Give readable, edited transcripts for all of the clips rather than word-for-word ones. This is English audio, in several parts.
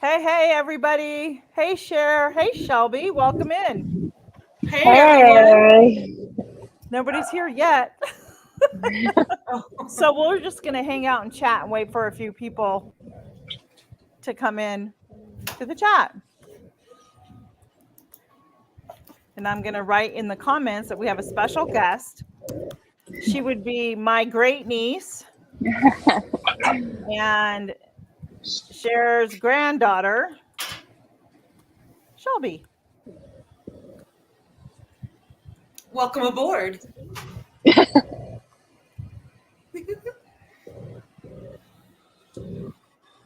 Hey, everybody. Hey, Cher. Hey, Shelby. Welcome in. Hey everyone. Hey. Nobody's here yet. Oh, So we're just going to hang out and chat and wait for a few people to come in to the chat. And I'm going to write in the comments that we have a special guest. She would be my great niece and Cher's granddaughter, Shelby. welcome aboard.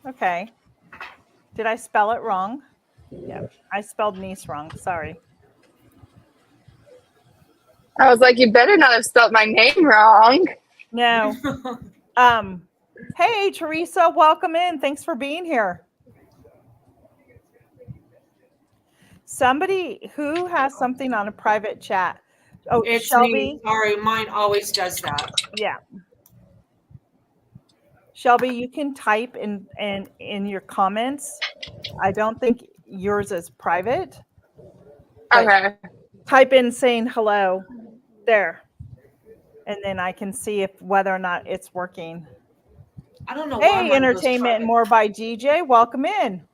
Okay. Did I spell it wrong? Yeah, I spelled niece wrong. Sorry. I was like, you better not have spelled my name wrong. No. Hey, Teresa, welcome in. Thanks for being here. Somebody who has something on a private chat. Oh, It's Shelby. me. Sorry, mine always does that. Yeah. Shelby, you can type in your comments. I don't think yours is private. But Okay. type in saying hello there. And then I can see if whether or not it's working. I don't know why Hey, mine goes Entertainment and private. More by DJ, welcome in.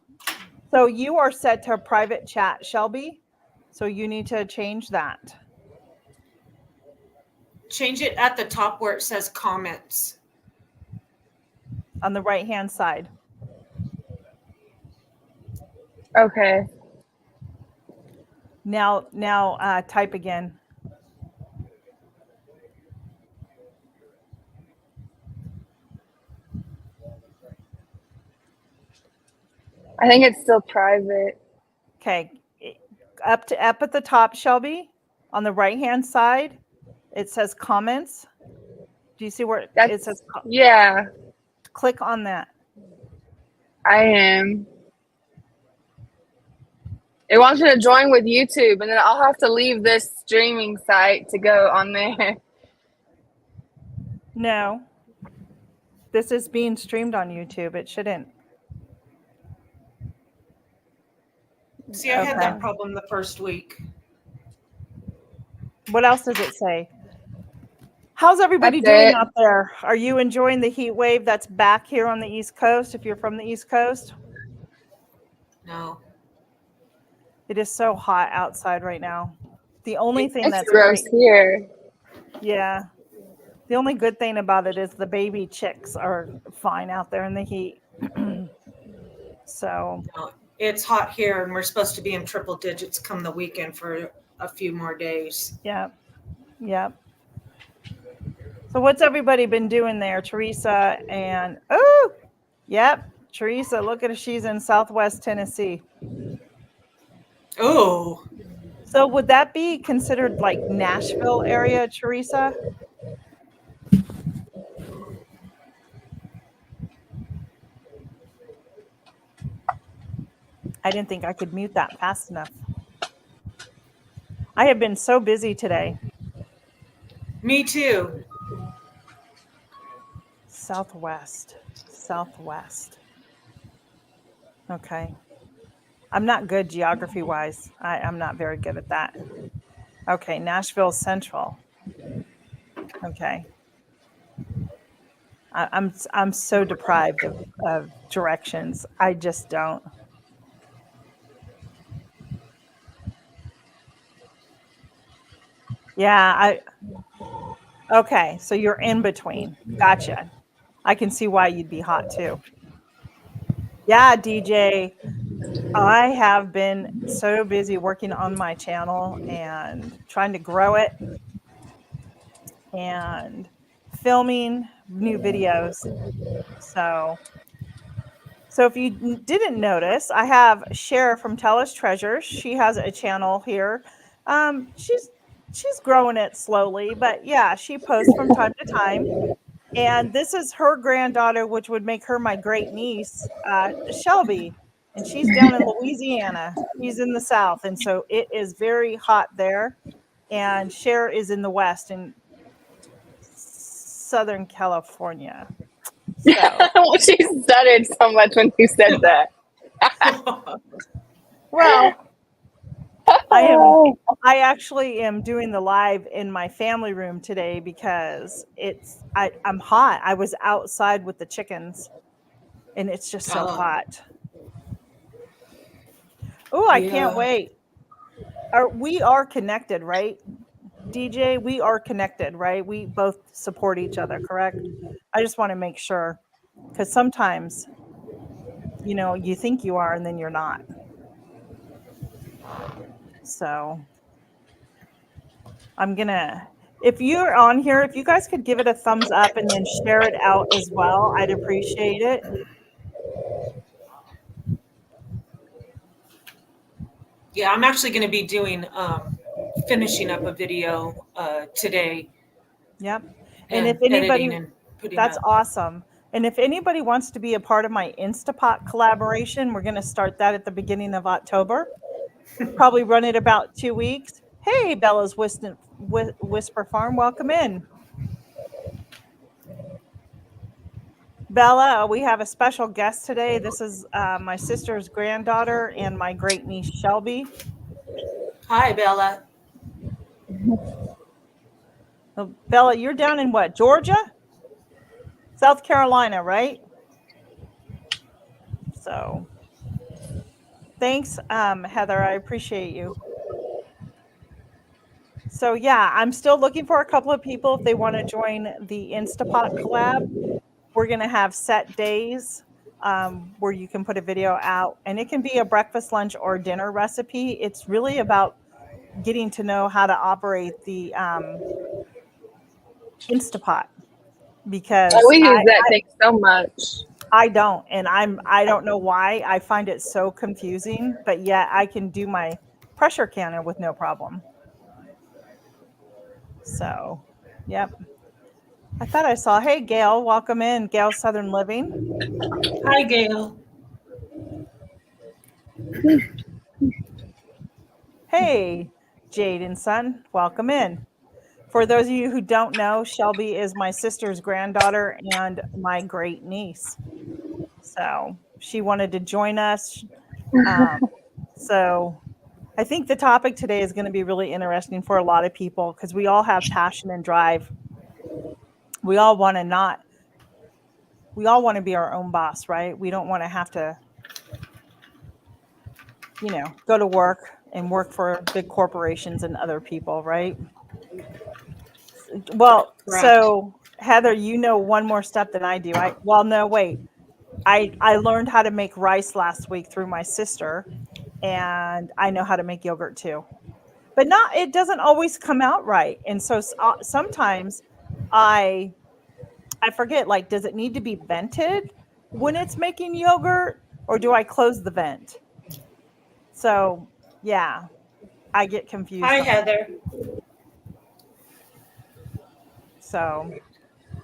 So you are set to a private chat, Shelby. So you need to change that. Change it at the top where it says comments. On the right-hand side. Okay. Now, type again. I think it's still private. Okay, up at the top, Shelby. On the right-hand side, it says comments. Do you see where it says? Yeah, Click on that. I am. It wants you to join with YouTube, and then I'll have to leave this streaming site to go on there. No, this is being streamed on YouTube. It shouldn't. See, I had that problem the first week. What else does it say? How's everybody doing out there? Are you enjoying the heat wave that's back here on the East Coast, if you're from the East Coast? No. It is so hot outside right now. The only thing that's gross here. Yeah. The only good thing about it is the baby chicks are fine out there in the heat. So No, it's hot here, and we're supposed to be in triple digits come the weekend for a few more days. Yep. So what's everybody been doing there, Teresa? And Teresa, look at her. She's in Southwest Tennessee. Oh. So would that be considered like Nashville area, Teresa? I didn't think I could mute that fast enough. I have been so busy today. Me too. Southwest. Okay. I'm not good geography-wise. I'm not very good at that. Okay, Nashville Central. Okay. I'm so deprived of directions. I just don't. Yeah, okay, so you're in between. Gotcha. I can see why you'd be hot too. Yeah, DJ, I have been so busy working on my channel and trying to grow it and filming new videos. So if you didn't notice, I have Cher from Tell Us Treasures. She has a channel here. She's growing it slowly, but yeah, she posts from time to time. And this is her granddaughter, which would make her my great niece, Shelby. And she's down in Louisiana. He's in the South. And so it is very hot there. And Cher is in the West in Southern California. So. She stuttered so much when you said that. Well, I actually am doing the live in my family room today because I'm hot. I was outside with the chickens and it's just so hot. Oh, I can't wait. We are connected, right? DJ, we are connected, right? We both support each other, correct? I just want to make sure because sometimes, you think you are and then you're not. So if you're on here, if you guys could give it a thumbs up and then share it out as well, I'd appreciate it. Yeah, I'm actually going to be doing finishing up a video today. Yep. And if anybody, editing and putting that's up. awesome. And if anybody wants to be a part of my Instapot collaboration, we're going to start that at the beginning of October. Probably run it about 2 weeks. Hey, Bella's Whisper Farm, welcome in. Bella, we have a special guest today. This is my sister's granddaughter and my great niece, Shelby. Hi, Bella. Bella, you're down in what, Georgia? South Carolina, right? So thanks, Heather. I appreciate you. So yeah, I'm still looking for a couple of people if they want to join the Instapot collab. We're going to have set days where you can put a video out, and it can be a breakfast, lunch, or dinner recipe. It's really about getting to know how to operate the Instapot because we use that thing so much. I don't, and I don't know why. I find it so confusing, but yet I can do my pressure canner with no problem. So, yep. I thought I saw, hey, Gail, welcome in. Gail Southern Living. Hi, Gail. Hey, Jade and Son, welcome in. For those of you who don't know, Shelby is my sister's granddaughter and my great niece. So she wanted to join us. So I think the topic today is going to be really interesting for a lot of people because we all have passion and drive. We all want to be our own boss, right? We don't want to have to, go to work and work for big corporations and other people, right? Well, Correct. So Heather, one more step than I do. I learned how to make rice last week through my sister, and I know how to make yogurt too. But it doesn't always come out right. And so sometimes I forget, like, does it need to be vented when it's making yogurt or do I close the vent? So, yeah, I get confused. Hi, Heather. So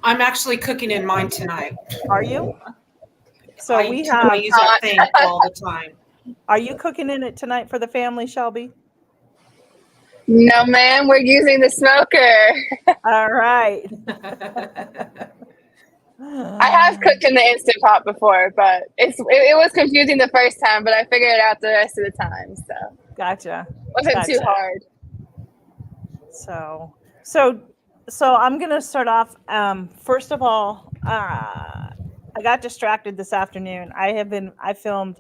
I'm actually cooking in mine tonight. Are you? So I use that thing all the time. Are you cooking in it tonight for the family, Shelby? No, ma'am. We're using the smoker. All right. I have cooked in the Instant Pot before, but it was confusing the first time, but I figured it out the rest of the time. So Gotcha. Wasn't too hard. So I'm gonna start off. First of all, I got distracted this afternoon. I filmed.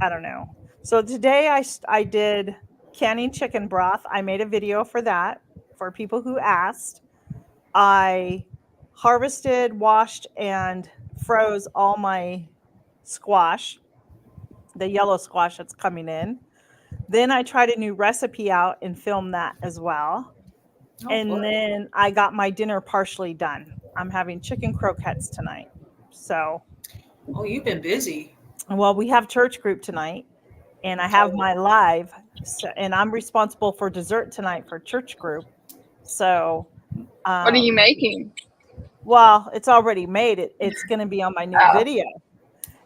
I don't know. So today I did canning chicken broth. I made a video for that for people who asked. I harvested, washed, and froze all my squash, the yellow squash that's coming in. Then I tried a new recipe out and filmed that as well. Then I got my dinner partially done. I'm having chicken croquettes tonight. So. Oh, you've been busy. Well, we have church group tonight, and I have my live, and I'm responsible for dessert tonight for church group. So. What are you making? Well, it's already made. It's going to be on my new video.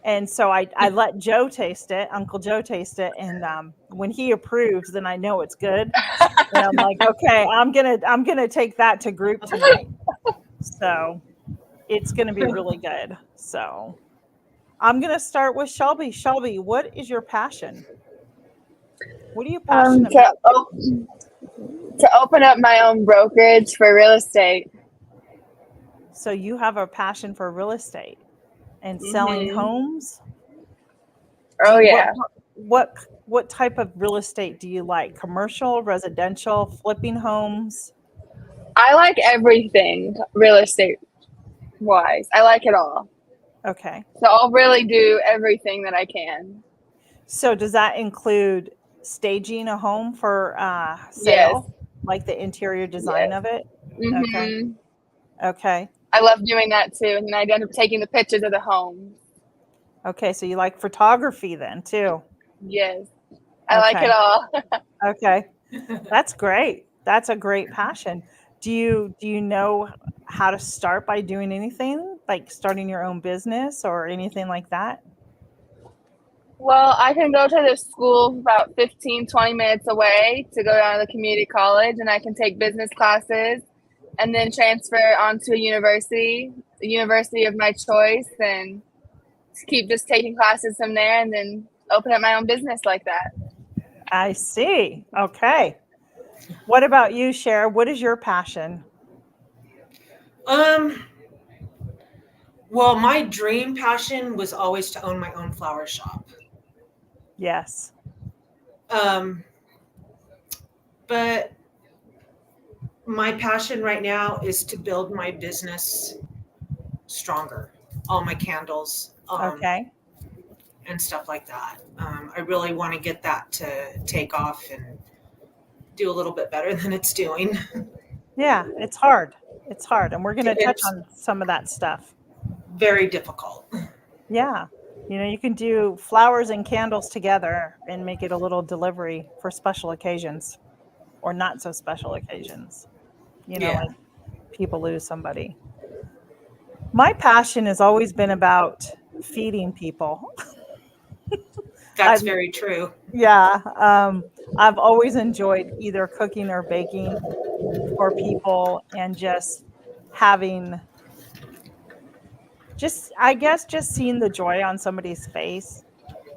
And so I let Joe taste it, Uncle Joe taste it, and when he approves, then I know it's good. And I'm like, okay, I'm gonna take that to group tonight. So it's gonna be really good. So I'm going to start with Shelby. Shelby, what is your passion? What are you passionate To about? to open up my own brokerage for real estate. So you have a passion for real estate and selling Hmm. homes? Oh yeah, What type of real estate do you like? Commercial, residential, flipping homes? I like everything real estate wise. I like it all. Okay. So I'll really do everything that I can. So does that include staging a home for Yes, sale, like the interior design yes. of it? Okay. Hmm. Okay. I love doing that too, and I end up taking the pictures of the home. Okay. So you like photography then too? Yes, I like it Okay. all. Okay. That's great. That's a great passion. Do you know how to start by doing anything like starting your own business or anything like that? Well, I can go to the school about 15, 20 minutes away to go down to the community college, and I can take business classes and then transfer onto a university of my choice, and keep just taking classes from there and then open up my own business like that. I see. Okay. What about you, Cher? What is your passion? Um, well, my dream passion was always to own my own flower shop. Yes. Um, but my passion right now is to build my business stronger. All my candles, Okay. and stuff like that. I really want to get that to take off and do a little bit better than it's doing. Yeah, it's hard. It's hard. And we're going to touch It's on some of that stuff. very difficult. Yeah. You can do flowers and candles together and make it a little delivery for special occasions or not so special occasions. Yeah, Like people lose somebody. My passion has always been about feeding people. I that's very true. Yeah, I've always enjoyed either cooking or baking for people and just having just I guess just seeing the joy on somebody's face.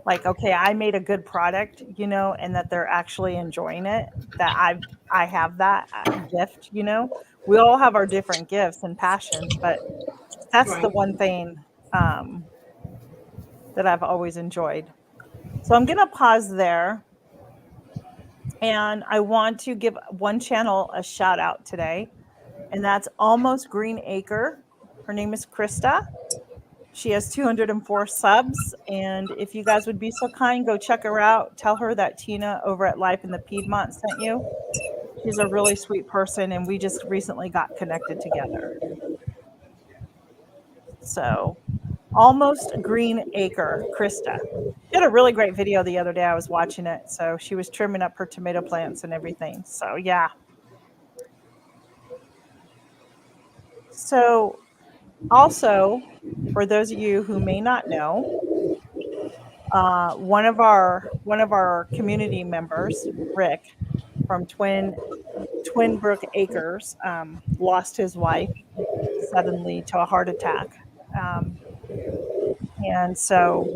Like, okay, I made a good product, and that they're actually enjoying it, that I have that gift. We all have our different gifts and passions, but that's the Right. one thing um, that I've always enjoyed. So I'm going to pause there. And I want to give one channel a shout out today, and that's Almost Green Acre. Her name is Krista. She has 204 subs. And if you guys would be so kind, go check her out. Tell her that Tina over at Life in the Piedmont sent you. She's a really sweet person, and we just recently got connected together. So, Almost Green Acre, Krista. She had a really great video the other day. I was watching it. So, she was trimming up her tomato plants and everything. So, yeah. So, also, for those of you who may not know, one of our community members, Rick from Twin Brook Acres, lost his wife suddenly to a heart attack. Um, and so,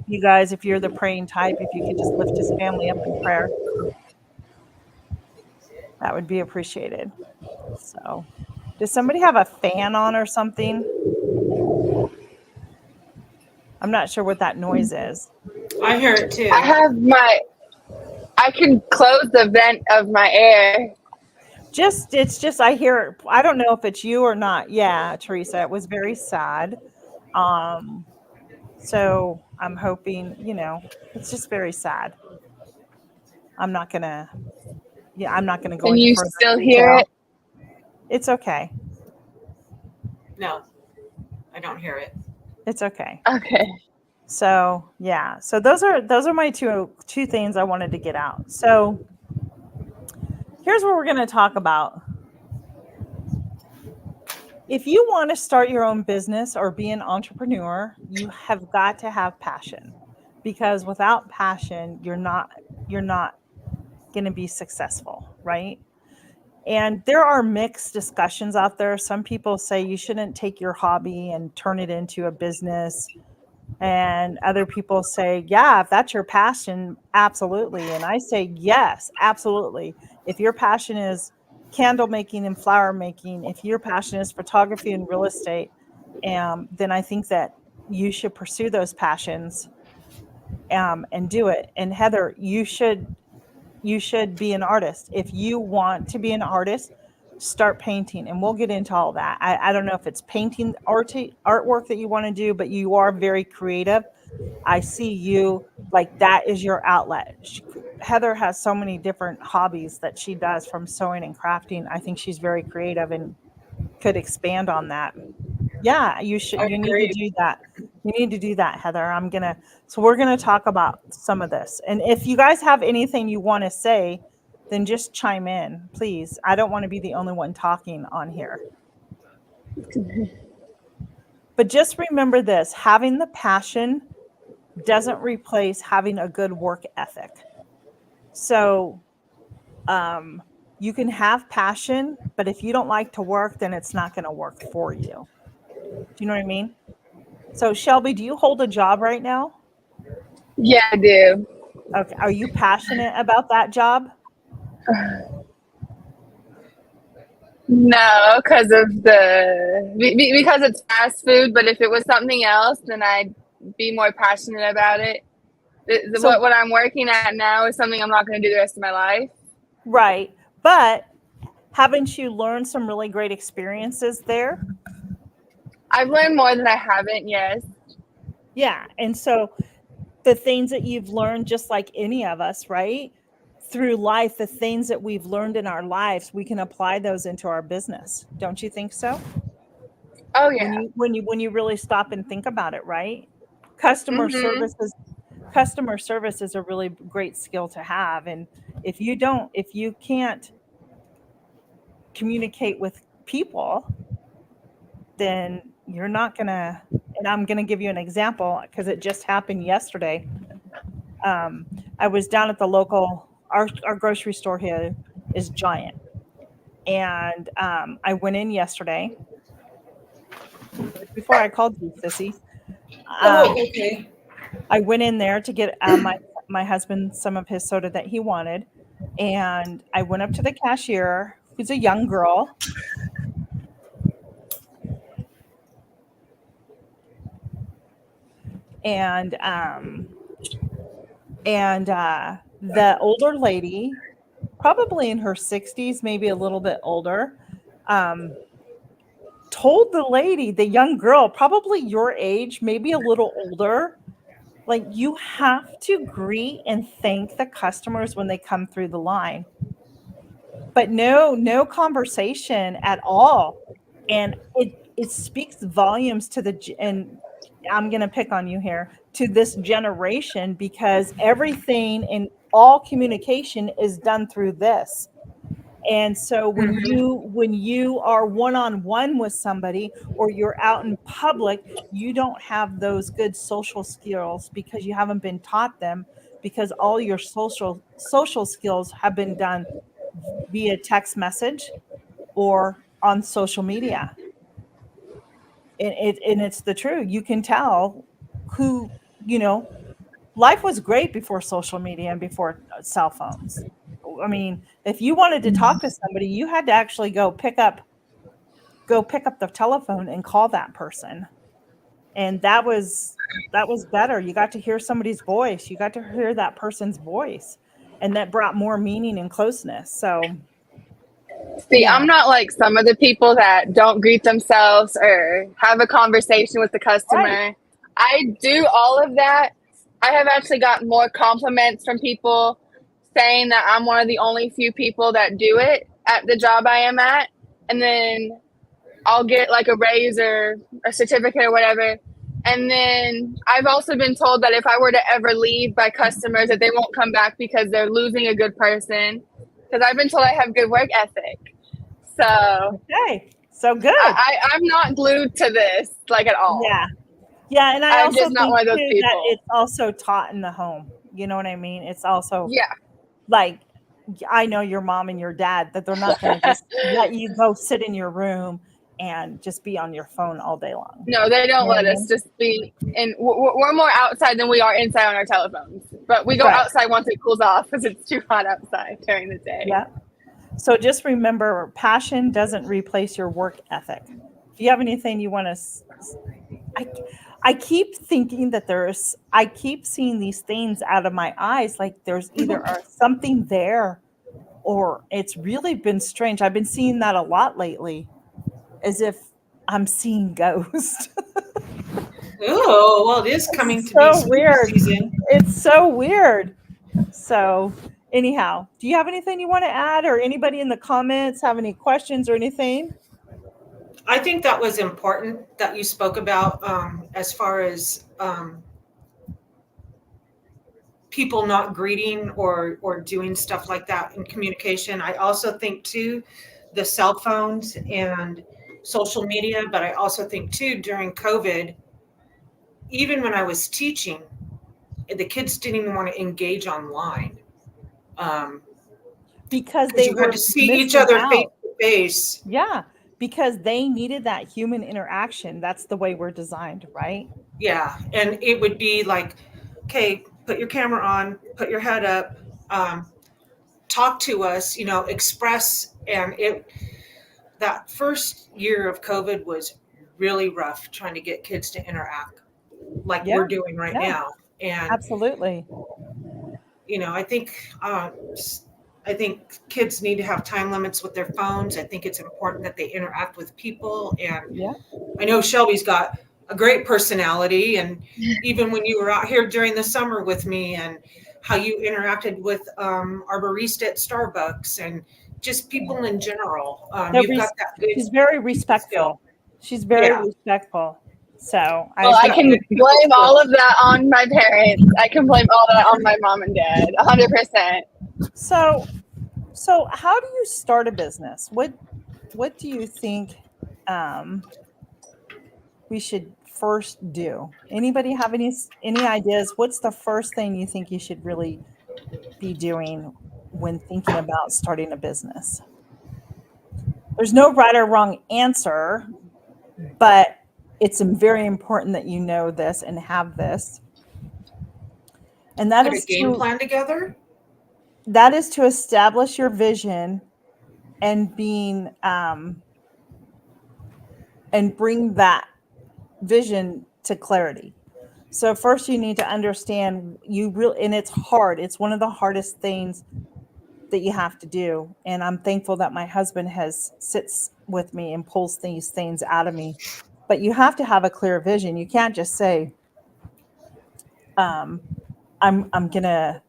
if you're the praying type, if you could just lift his family up in prayer, that would be appreciated. So, does somebody have a fan on or something? I'm not sure what that noise is. I hear it too. I can close the vent of my air. It's just I hear it. I don't know if it's you or not. Yeah, Teresa, it was very sad. Um, so I'm hoping, it's just very sad. I'm not gonna, I'm not gonna go Can into you further still hear detail. it? It's okay. No, I don't hear it. It's okay. Okay. So yeah, so those are my two things I wanted to get out. So here's what we're gonna talk about. If you want to start your own business or be an entrepreneur, you have got to have passion, because without passion, you're not going to be successful, right? And there are mixed discussions out there. Some people say you shouldn't take your hobby and turn it into a business. And other people say, yeah, if that's your passion, absolutely. And I say, yes, absolutely. If your passion is candle making and flower making, if your passion is photography and real estate, then I think that you should pursue those passions, and do it. And Heather, you should be an artist. If you want to be an artist, start painting, and we'll get into all that. I don't know if it's painting artwork that you want to do, but you are very creative. I see you like that is your outlet. Heather has so many different hobbies that she does, from sewing and crafting. I think she's very creative and could expand on that. Yeah, I you need to agree. do that. You need to do that, Heather. So we're gonna talk about some of this. And if you guys have anything you want to say, then just chime in, please. I don't want to be the only one talking on here. But just remember this, having the passion doesn't replace having a good work ethic. So you can have passion, but if you don't like to work, then it's not going to work for you. Do you know what I mean? So Shelby, do you hold a job right now? Yeah, I do. Okay. Are you passionate about that job? No, because it's fast food. But if it was something else, then I'd be more passionate about it. So, What I'm working at now is something I'm not going to do the rest of my life. right. But haven't you learned some really great experiences there? I've learned more than I haven't. Yes. Yeah. And so the things that you've learned, just like any of us, right? Through life, the things that we've learned in our lives, we can apply those into our business. Don't you think so? Oh When yeah. you really stop and think about it, right? Customer Mhm. service is customer service is a really great skill to have. And if you can't communicate with people, then you're not gonna. And I'm gonna give you an example because it just happened yesterday. Um, I was down at the local our grocery store here is giant, and I went in yesterday before I called you, sissy. Oh, Um, okay. I went in there to get my husband some of his soda that he wanted, and I went up to the cashier, who's a young girl, and the older lady, probably in her 60s, maybe a little bit older, um, told the young girl, probably your age, maybe a little older, like, you have to greet and thank the customers when they come through the line. But no conversation at all. And it speaks volumes to and I'm going to pick on you here, to this generation, because everything in all communication is done through this. And so Mhm. when you are one on one with somebody, or you're out in public, you don't have those good social skills because you haven't been taught them, because all your social skills have been done via text message or on social media. And it's the truth. You can tell who, you know, life was great before social media and before cell phones. I mean, if you wanted to talk to somebody, you had to actually go pick up the telephone and call that person. And that was better. You got to hear somebody's voice. You got to hear that person's voice. And that brought more meaning and closeness. So, See, yeah. I'm not like some of the people that don't greet themselves or have a conversation with the Right. customer. I do all of that. I have actually got more compliments from people saying that I'm one of the only few people that do it at the job I am at. And then I'll get like a raise or a certificate or whatever. And then I've also been told that if I were to ever leave by customers, that they won't come back because they're losing a good person. Because I've been told I have good work ethic. So Okay. So good. I'm not glued to this like at all. Yeah. Yeah, and I I'm also just not think one of those too that people. it's also taught in the home. You know what I mean? It's also Yeah. like, I know your mom and your dad, that they're not going to just let you go sit in your room and just be on your phone all day long. No, they don't You know what let I us mean? just be in. We're more outside than we are inside on our telephones. But we go Right. outside once it cools off because it's too hot outside during the day. Yeah. So just remember, passion doesn't replace your work ethic. Do you have anything you want to? I keep thinking that I keep seeing these things out of my eyes, like there's either something there, or it's really been strange. I've been seeing that a lot lately, as if I'm seeing ghosts. Oh, well, it is coming to be So spooky weird. season. It's so weird. So anyhow, do you have anything you want to add, or anybody in the comments have any questions or anything? I think that was important that you spoke about as far as people not greeting or doing stuff like that in communication. I also think too, the cell phones and social media, but I also think too during COVID, even when I was teaching, the kids didn't even want to engage online Because because they you had were to see each missing other face out. to face. Yeah, because they needed that human interaction. That's the way we're designed, right? Yeah, and it would be like, okay, put your camera on, put your head up, talk to us, express. And that first year of COVID was really rough trying to get kids to interact like Yeah, we're doing right yeah, now. And absolutely. I think kids need to have time limits with their phones. I think it's important that they interact with people. And Yeah. I know Shelby's got a great personality, and even when you were out here during the summer with me, and how you interacted with our barista at Starbucks, and just people in general, you've got that good She's very skill. respectful. She's very Yeah, respectful. So I Well, she's I got appreciate. can good people blame skills. all of that on my parents. I can blame all that on my mom and dad, 100%. So how do you start a business? What do you think um, we should first do? Anybody have any ideas? What's the first thing you think you should really be doing when thinking about starting a business? There's no right or wrong answer, but it's very important that you know this and have this. And Put a game plan together. that is to establish your vision and and bring that vision to clarity. So first you need to understand and it's hard. It's one of the hardest things that you have to do. And I'm thankful that my husband sits with me and pulls these things out of me. But you have to have a clear vision. You can't just say, um, I'm gonna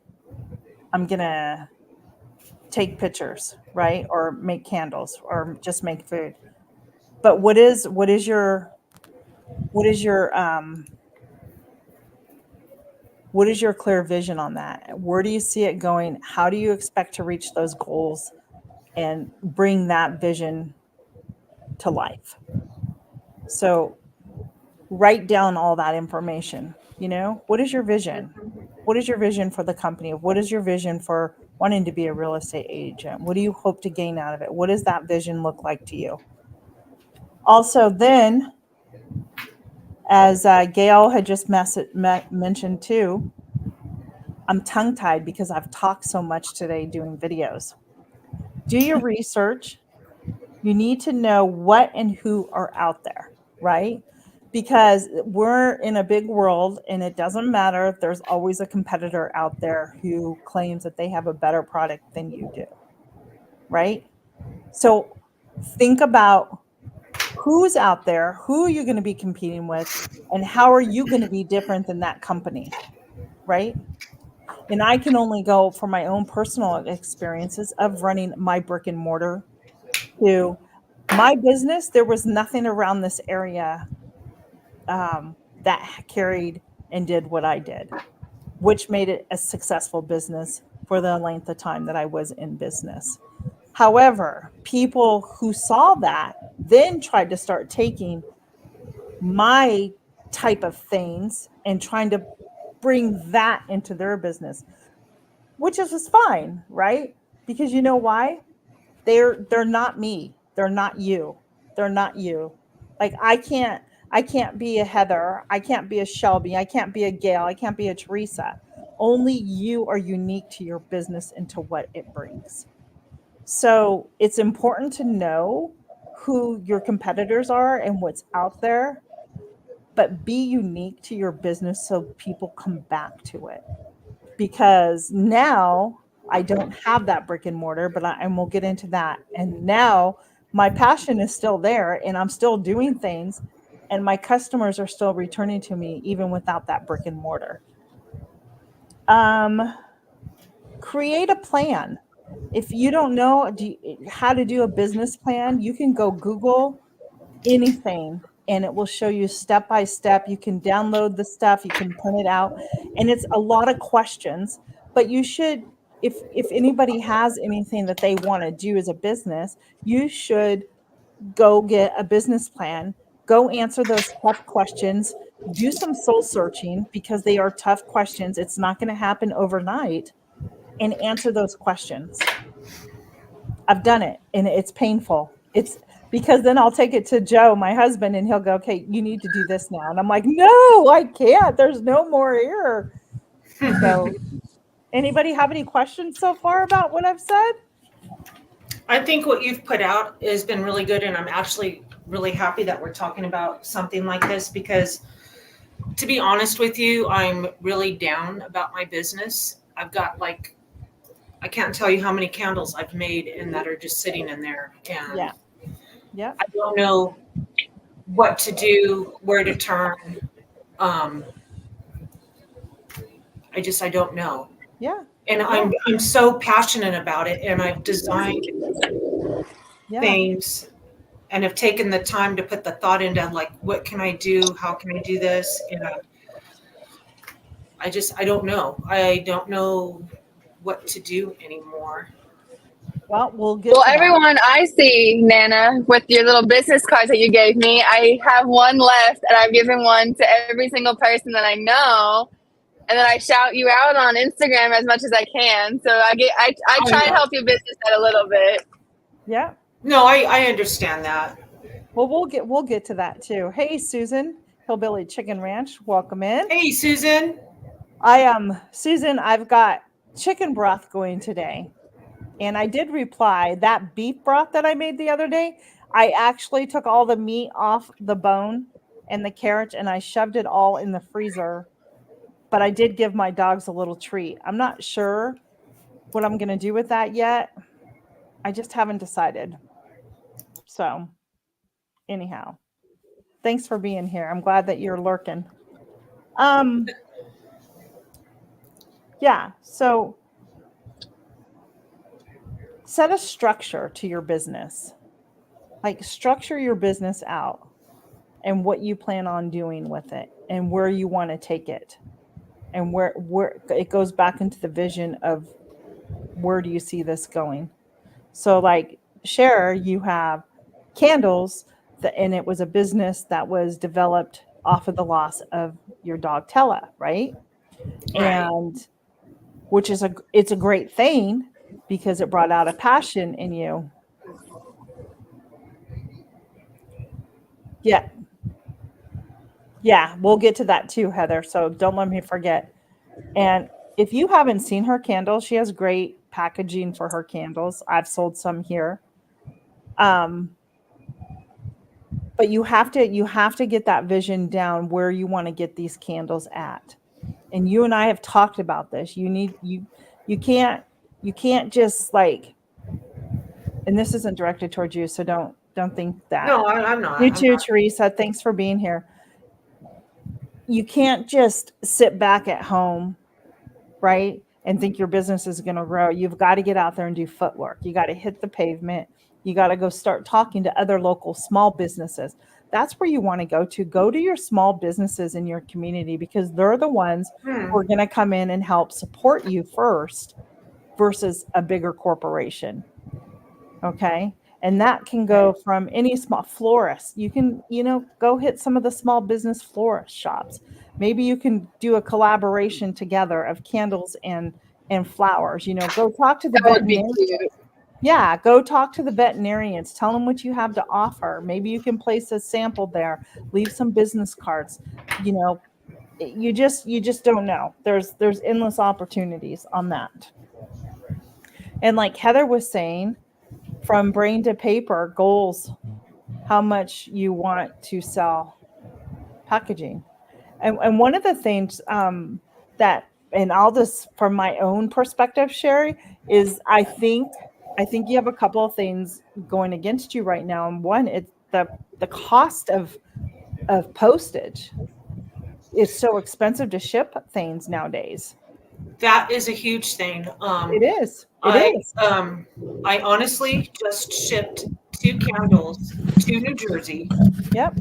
take pictures, right? Or make candles or just make food. But what is your clear vision on that? Where do you see it going? How do you expect to reach those goals and bring that vision to life? So write down all that information. What is your vision? What is your vision for the company? What is your vision for wanting to be a real estate agent? What do you hope to gain out of it? What does that vision look like to you? Also, then, as Gail had just mentioned too, I'm tongue tied because I've talked so much today doing videos. Do your research. You need to know what and who are out there, right? Because we're in a big world and it doesn't matter. There's always a competitor out there who claims that they have a better product than you do, right? So think about who's out there, who are you going to be competing with, and how are you going to be different than that company, right? And I can only go for my own personal experiences of running my brick and mortar to my business. There was nothing around this area that carried and did what I did, which made it a successful business for the length of time that I was in business. However, people who saw that then tried to start taking my type of things and trying to bring that into their business, which is just fine, right? Because you know why? They're not me. They're not you. They're not you. Like I can't be a Heather, I can't be a Shelby, I can't be a Gail, I can't be a Teresa. Only you are unique to your business and to what it brings. So it's important to know who your competitors are and what's out there, but be unique to your business so people come back to it. Because now I don't have that brick and mortar, and we'll get into that. And now my passion is still there and I'm still doing things and my customers are still returning to me even without that brick and mortar. Um, Create a plan. If you don't know how to do a business plan, you can go Google anything and it will show you step by step. You can download the stuff, you can print it out, and it's a lot of questions, but you should, if anybody has anything that they want to do as a business, you should go get a business plan, go answer those tough questions, do some soul searching because they are tough questions. It's not going to happen overnight, and answer those questions. I've done it and it's painful. It's because then I'll take it to Joe, my husband, and he'll go, "Okay, you need to do this now." And I'm like, "No, I can't. There's no more here." So, anybody have any questions so far about what I've said? I think what you've put out has been really good, and I'm actually really happy that we're talking about something like this because, to be honest with you, I'm really down about my business. I've got like, I can't tell you how many candles I've made and that are just sitting in there, and Yeah. Yeah. I don't know what to do, where to turn. Um, I don't know. Yeah. And I'm so passionate about it, and I've designed Yeah. things and have taken the time to put the thought into like, what can I do? How can I do this? And I don't know. I don't know what to do anymore. Well, we'll get Well, to that. everyone I see, Nana, with your little business cards that you gave me, I have one left, and I've given one to every single person that I know, and then I shout you out on Instagram as much as I can. So I try and help your business out a little bit. Yeah. No, I understand that. Well, we'll get to that too. Hey, Susan, Hillbilly Chicken Ranch, welcome in. Hey, Susan. Susan, I've got chicken broth going today. And I did reply that beef broth that I made the other day. I actually took all the meat off the bone and the carrots and I shoved it all in the freezer. But I did give my dogs a little treat. I'm not sure what I'm going to do with that yet. I just haven't decided. So, anyhow, thanks for being here. I'm glad that you're lurking. Yeah, so set a structure to your business. Like structure your business out and what you plan on doing with it and where you want to take it. And where it goes back into the vision of where do you see this going? So like Cher, you have candles and it was a business that was developed off of the loss of your dog Tella, right? And which is it's a great thing because it brought out a passion in you. Yeah. Yeah, we'll get to that too, Heather. So don't let me forget. And if you haven't seen her candles, she has great packaging for her candles. I've sold some here. But you have to get that vision down where you want to get these candles at. And you and I have talked about this. You can't just like, and this isn't directed towards you, so don't think that. No, I'm not. You too, Teresa. Thanks for being here. You can't just sit back at home, right, and think your business is going to grow. You've got to get out there and do footwork. You got to hit the pavement. You got to go start talking to other local small businesses. That's where you want to go to. Go to your small businesses in your community because they're the ones who are going to come in and help support you first versus a bigger corporation. Okay. And that can go from any small florist. You can, go hit some of the small business florist shops. Maybe you can do a collaboration together of candles and flowers. Go talk to the That would be veterinarian. cute. Yeah, go talk to the veterinarians. Tell them what you have to offer. Maybe you can place a sample there. Leave some business cards. You know, you just don't know. There's endless opportunities on that. And like Heather was saying, from brain to paper, goals, how much you want to sell packaging. And one of the things that, and I'll just from my own perspective, Sherry, is I think you have a couple of things going against you right now. And one, it's the cost of postage is so expensive to ship things nowadays. That is a huge thing. It is. It I is. I honestly just shipped 2 candles to New Jersey, Yep.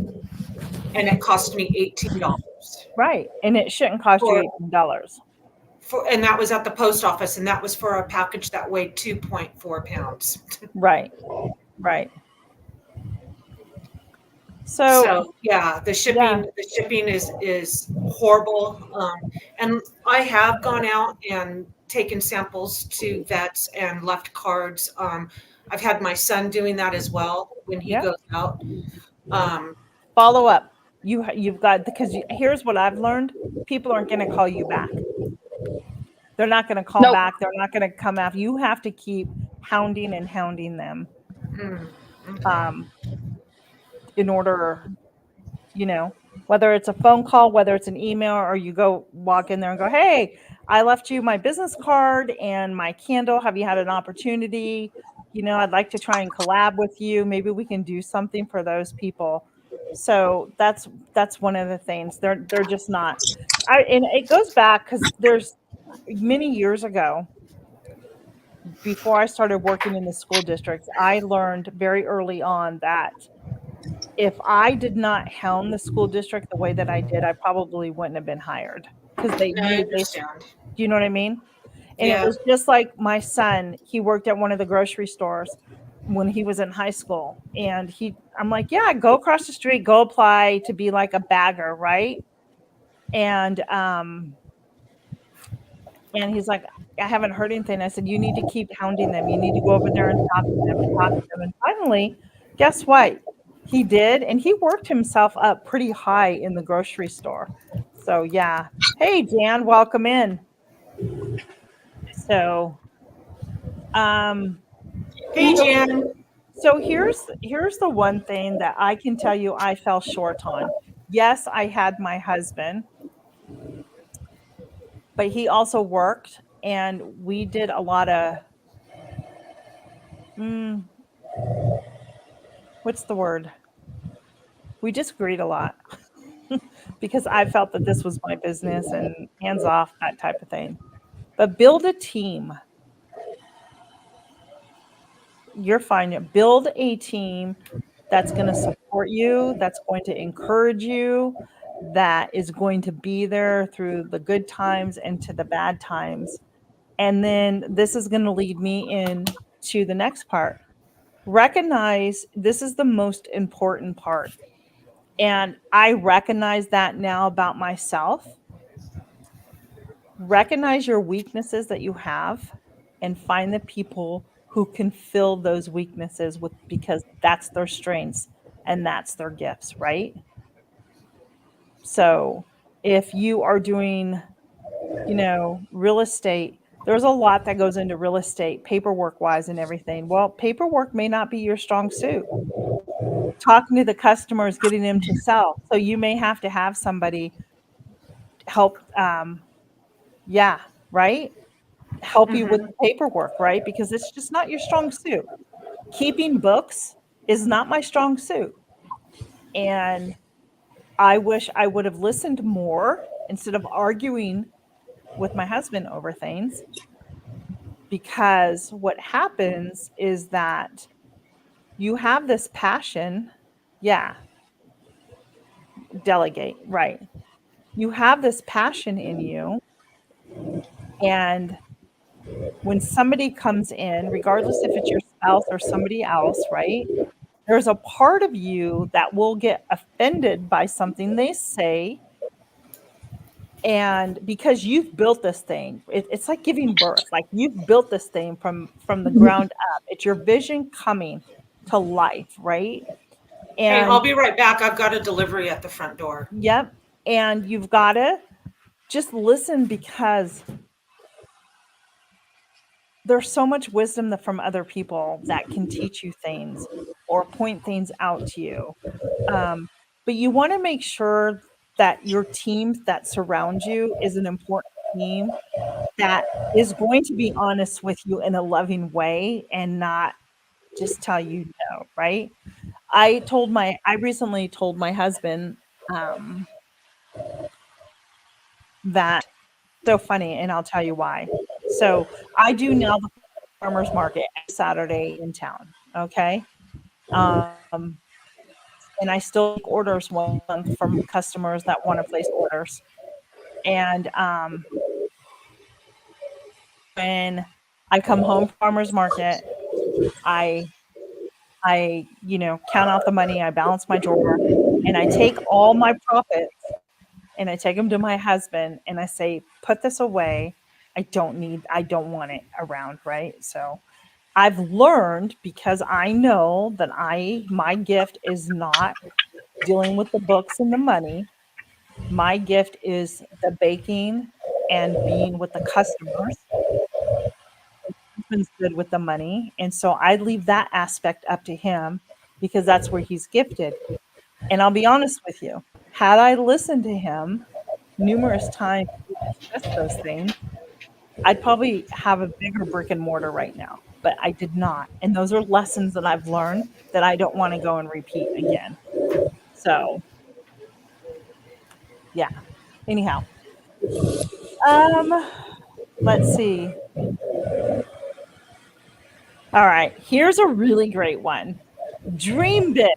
and it cost me $18 Right. And it shouldn't cost you for $18. and that was at the post office, and that was for a package that weighed 2.4 pounds. Right. Right. So So yeah, yeah. the shipping is horrible. And I have gone out and taken samples to vets and left cards. I've had my son doing that as well when he Yep. goes out. Um, Follow up. You've got, because here's what I've learned: people aren't going to call you back. They're not going to call Nope. back. They're not going to come after you. Have to keep hounding and hounding them okay. um, in order, whether it's a phone call, whether it's an email, or you go walk in there and go, hey, I left you my business card and my candle. Have you had an opportunity? I'd like to try and collab with you. Maybe we can do something for those people. So that's one of the things. They're just not. And it goes back because there's many years ago, before I started working in the school districts, I learned very early on that if I did not hound the school district the way that I did, I probably wouldn't have been hired, because they I knew they. understand. Do you know what I mean? And it Yeah. was just like my son. He worked at one of the grocery stores when he was in high school, and I'm like, yeah, go across the street, go apply to be like a bagger, right? And and he's like, I haven't heard anything. I said, you need to keep hounding them. You need to go over there and talk to them and talk to them. And finally, guess what? He did. And he worked himself up pretty high in the grocery store. So, yeah. Hey, Dan, welcome in. So, um, Hey, so, Jan. so here's the one thing that I can tell you I fell short on. Yes, I had my husband, but he also worked, and we did a lot of, what's the word? We disagreed a lot because I felt that this was my business and hands off, that type of thing. But build a team. You're fine. Build a team that's going to support you, that's going to encourage you, that is going to be there through the good times and to the bad times. And then this is going to lead me in to the next part. Recognize this is the most important part. And I recognize that now about myself. Recognize your weaknesses that you have and find the people who can fill those weaknesses with, because that's their strengths and that's their gifts, right? So if you are doing, real estate, there's a lot that goes into real estate, paperwork wise and everything. Well, paperwork may not be your strong suit. Talking to the customers, getting them to sell. So you may have to have somebody help, yeah, right? Help you with Mm-hmm. the paperwork, right? Because it's just not your strong suit. Keeping books is not my strong suit. And I wish I would have listened more instead of arguing with my husband over things. Because what happens is that you have this passion. Yeah, delegate, right. You have this passion in you. And when somebody comes in, regardless if it's your spouse or somebody else, right? There's a part of you that will get offended by something they say, And because you've built this thing, it's like giving birth. Like you've built this thing from the ground up. It's your vision coming to life, right? Hey, I'll And be right back. I've got a delivery at the front door. yep, and you've got to just listen because there's so much wisdom that from other people that can teach you things or point things out to you. But you want to make sure that your team that surrounds you is an important team that is going to be honest with you in a loving way and not just tell you no, right? I recently told my husband um, that so funny, and I'll tell you why. So I do now the farmers market every Saturday in town. Okay. Um, and I still take orders once a month from customers that want to place orders. And when I come home from farmers market, I count out the money, I balance my drawer, and I take all my profits and I take them to my husband and I say, "Put this away. I don't want it around," right? So I've learned because I know that my gift is not dealing with the books and the money. My gift is the baking and being with the customers. Husband's good with the money, and so I leave that aspect up to him because that's where he's gifted. And I'll be honest with you, had I listened to him numerous times to discuss those things, I'd probably have a bigger brick and mortar right now, but I did not. And those are lessons that I've learned that I don't want to go and repeat again. So, yeah. Anyhow, um, let's see. All right, here's a really great one. Dream big,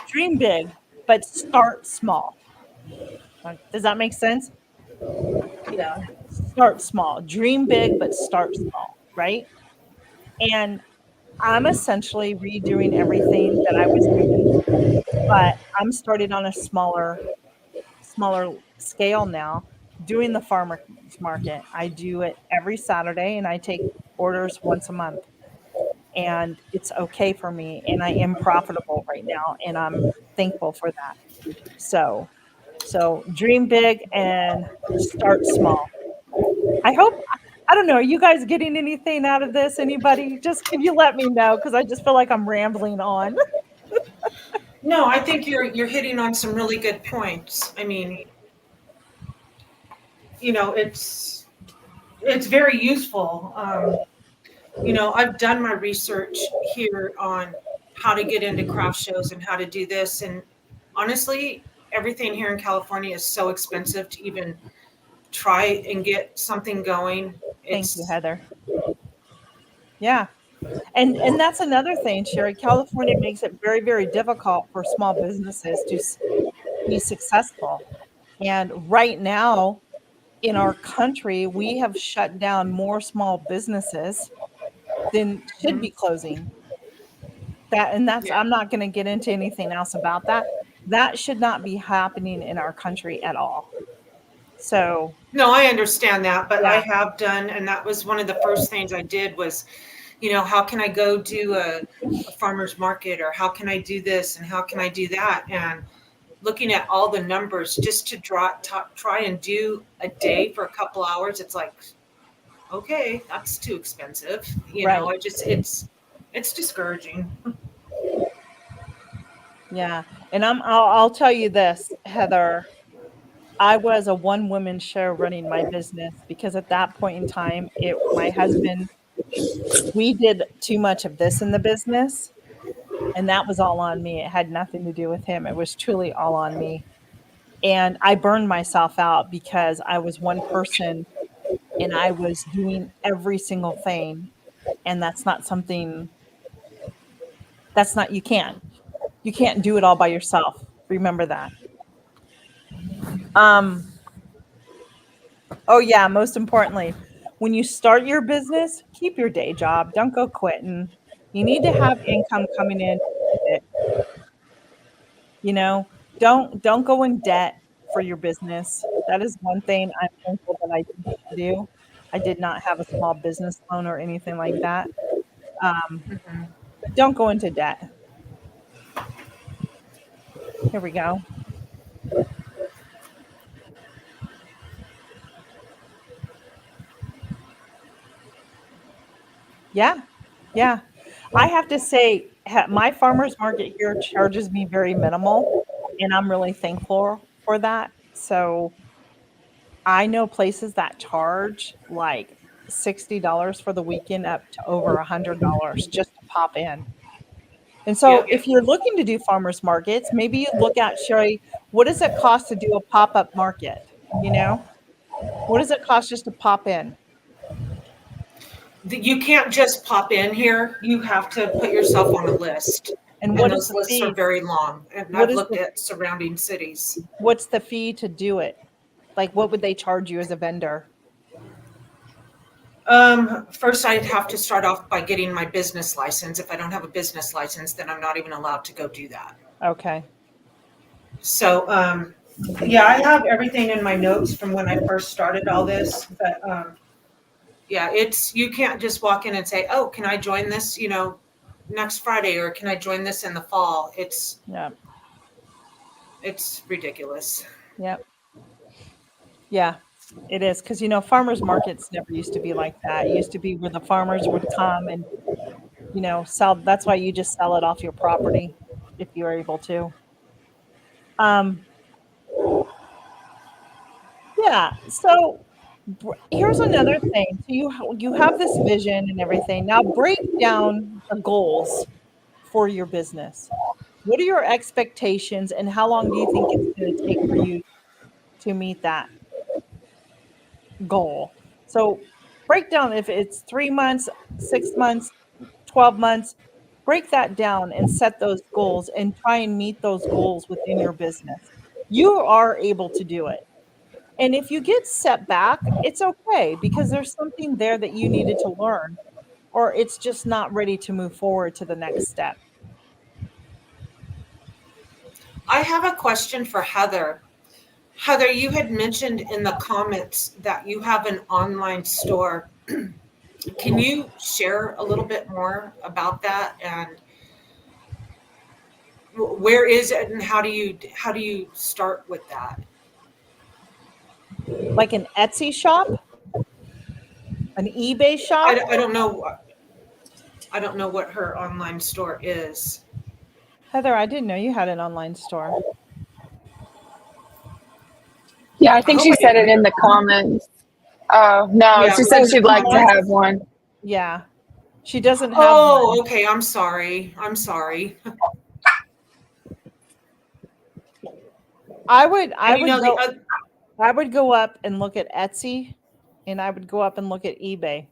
dream big, but start small. Does that make sense? Yeah. Start small. Dream big, but start small, right? And I'm essentially redoing everything that I was doing, but I'm started on a smaller scale now, doing the farmers market. I do it every Saturday and I take orders once a month. And it's okay for me and I am profitable right now and I'm thankful for that. So, so dream big and start small. I hope I don't know, are you guys getting anything out of this? Anybody? Just can you let me know because I just feel like I'm rambling on. No, I think you're hitting on some really good points. I mean, it's very useful. I've done my research here on how to get into craft shows and how to do this, and honestly, everything here in California is so expensive to even try and get something going. Thank you, It's Heather. Yeah. And that's another thing, Sherry. California makes it very, very difficult for small businesses to be successful. And right now in our country, we have shut down more small businesses than should mhm, be closing. That and that's yeah. I'm not going to get into anything else about that. That should not be happening in our country at all. So, No, I understand that, but I yeah, have done, and that was one of the first things I did was, how can I go do a farmer's market, or how can I do this and how can I do that? And looking at all the numbers just to try and do a day for a couple hours, it's like, okay, that's too expensive. right. It's discouraging. Yeah. And I'll tell you this, Heather, I was a one woman show running my business because at that point in time, it my husband, we did too much of this in the business and that was all on me. It had nothing to do with him. It was truly all on me. And I burned myself out because I was one person and I was doing every single thing. And that's not something that's not you can't do it all by yourself. Remember that. Um, oh yeah, most importantly, when you start your business, keep your day job. Don't go quitting. You need to have income coming in. You know, don't go in debt for your business. That is one thing I'm thankful that I didn't do. I did not have a small business loan or anything like that. But don't go into debt. Here we go. Yeah. Yeah. I have to say, my farmer's market here charges me very minimal, and I'm really thankful for that. So I know places that charge like $60 for the weekend up to over $100 just to pop in. And so Yep. if you're looking to do farmers markets, maybe you look at, Sherry, what does it cost to do a pop-up market? You know, what does it cost just to pop in? You can't just pop in here. You have to put yourself on a list. And And what is those the lists are fee? very long. And What I've is looked the at surrounding cities. what's the fee to do it? Like what would they charge you as a vendor? First, I'd have to start off by getting my business license. If I don't have a business license, then I'm not even allowed to go do that. Okay. So, yeah, I have everything in my notes from when I first started all this. But yeah, you can't just walk in and say, "Oh, can I join this? Next Friday, or can I join this in the fall?" Yeah. It's ridiculous. Yeah. Yeah. It is because farmers markets never used to be like that. It used to be where the farmers would come and sell. That's why you just sell it off your property if you're able to. Um, yeah. So here's another thing. So you have this vision and everything. Now break down the goals for your business. What are your expectations, and how long do you think it's going to take for you to meet that goal? So break down if it's 3 months, 6 months, 12 months. Break that down and set those goals and try and meet those goals within your business. You are able to do it. And if you get set back, it's okay because there's something there that you needed to learn, or it's just not ready to move forward to the next step. I have a question for Heather. Heather, you had mentioned in the comments that you have an online store. Can you share a little bit more about that, and where is it, and how do you start with that? Like an Etsy shop, an eBay shop. I don't know. I don't know what her online store is. Heather, I didn't know you had an online store. Yeah, I I think hope she I said didn't it in hear the wrong. comments. Oh, no, Yeah, she it was in said the she'd like to comments. have one. Yeah. She doesn't have Oh, one. okay. I'm sorry. I'm sorry. I And would the go other, I would go up and look at Etsy, and I would go up and look at eBay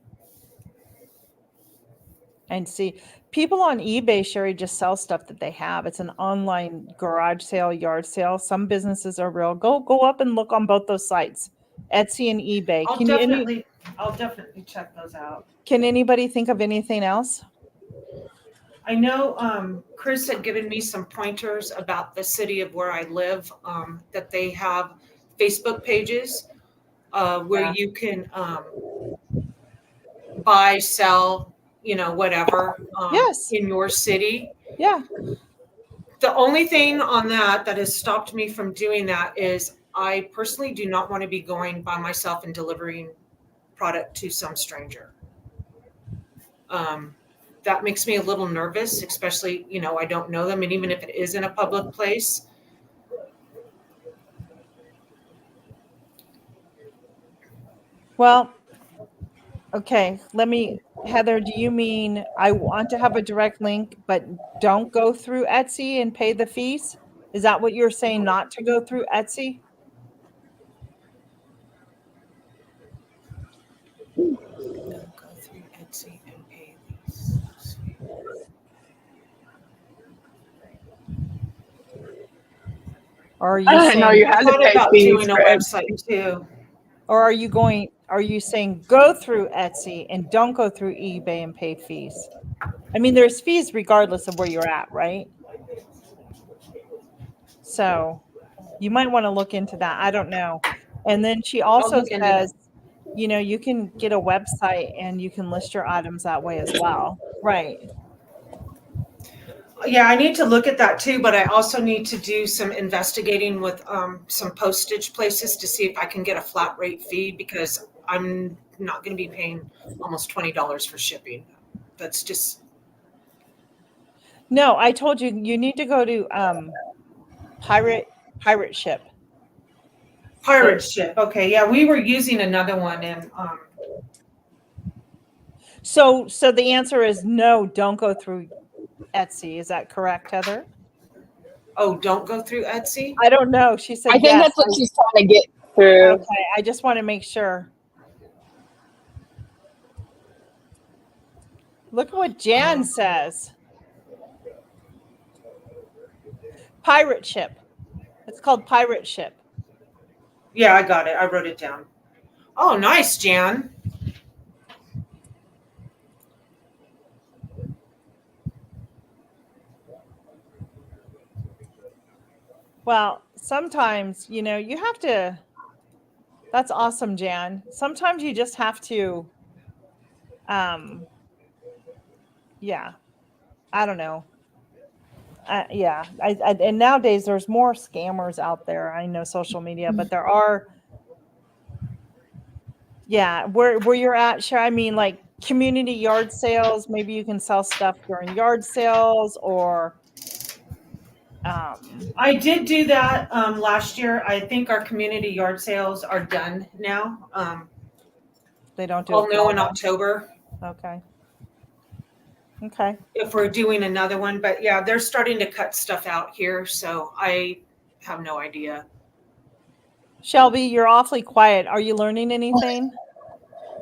and see people on eBay, Sherry, just sell stuff that they have. It's an online garage sale, yard sale. Some businesses are real. Go up and look on both those sites, Etsy and eBay. I'll definitely check those out. Can anybody think of anything else? I know Chris had given me some pointers about the city of where I live, that they have Facebook pages where Yeah. you can buy, sell, whatever Yes. in your city. Yeah. The only thing on that has stopped me from doing that is I personally do not want to be going by myself and delivering product to some stranger. That makes me a little nervous, especially, I don't know them. And even if it is in a public place, Well, okay. Heather, do you mean I want to have a direct link, but don't go through Etsy and pay the fees? Is that what you're saying, not to go through Etsy? don't go through Etsy and pay these. Or are I you didn't know saying, you I had to thought pay about fees doing a for it. website too. or are you saying go through Etsy and don't go through eBay and pay fees? I mean, there's fees regardless of where you're at, right? So you might want to look into that. I don't know. And then she I'll also look into that. says, you know, you can get a website and you can list your items that way as well. Right. Yeah, I need to look at that too, but I also need to do some investigating with some postage places to see if I can get a flat rate fee because I'm not going to be paying almost $20 for shipping. That's just No, I told you you need to go to pirate ship. pirate ship. Okay, yeah, we were using another one, and So the answer is no, don't go through Etsy. Is that correct, Heather? oh, don't go through Etsy. I don't know. She said I think yes. that's what she's trying to get through. Okay, I just want to make sure. Look at what Jan says. Pirate ship. It's called pirate ship. Yeah, I got it. I wrote it down. Oh, nice, Jan. Well, sometimes, you know, you have to. That's awesome, Jan. Sometimes you just have to, um, yeah, I don't know. Yeah, and nowadays there's more scammers out there. I know social media, but there are, yeah, where you're at, sure. I mean, like community yard sales. Maybe you can sell stuff during yard sales, or I did do that last year. I think our community yard sales are done now. they don't do I'll it know fall in now. October Okay. Okay. if we're doing another one. But yeah, they're starting to cut stuff out here, so I have no idea. Shelby, you're awfully quiet. Are you learning anything?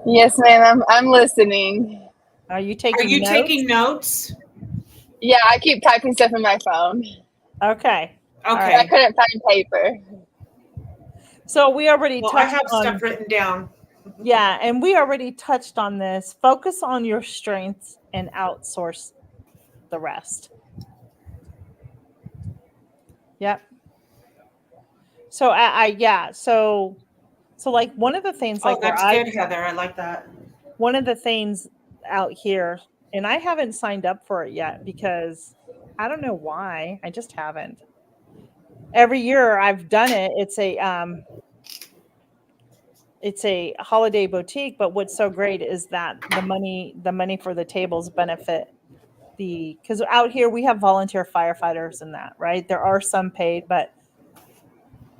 Yes, ma'am. I'm listening. Are you Are taking you notes? taking notes? Yeah, I keep typing stuff in my phone. Okay. All Okay. I right. couldn't find paper. So we already Well, I touched have on, stuff written down. yeah, and we already touched on this. Focus on your strengths and outsource the rest. Yep. So yeah, so like one of the things, Oh, like that's good, Heather. I like that. one of the things out here, and I haven't signed up for it yet because I don't know why. I just haven't. Every year I've done it. It's a holiday boutique, but what's so great is that the money for the tables benefit because out here we have volunteer firefighters and that, right? There are some paid, but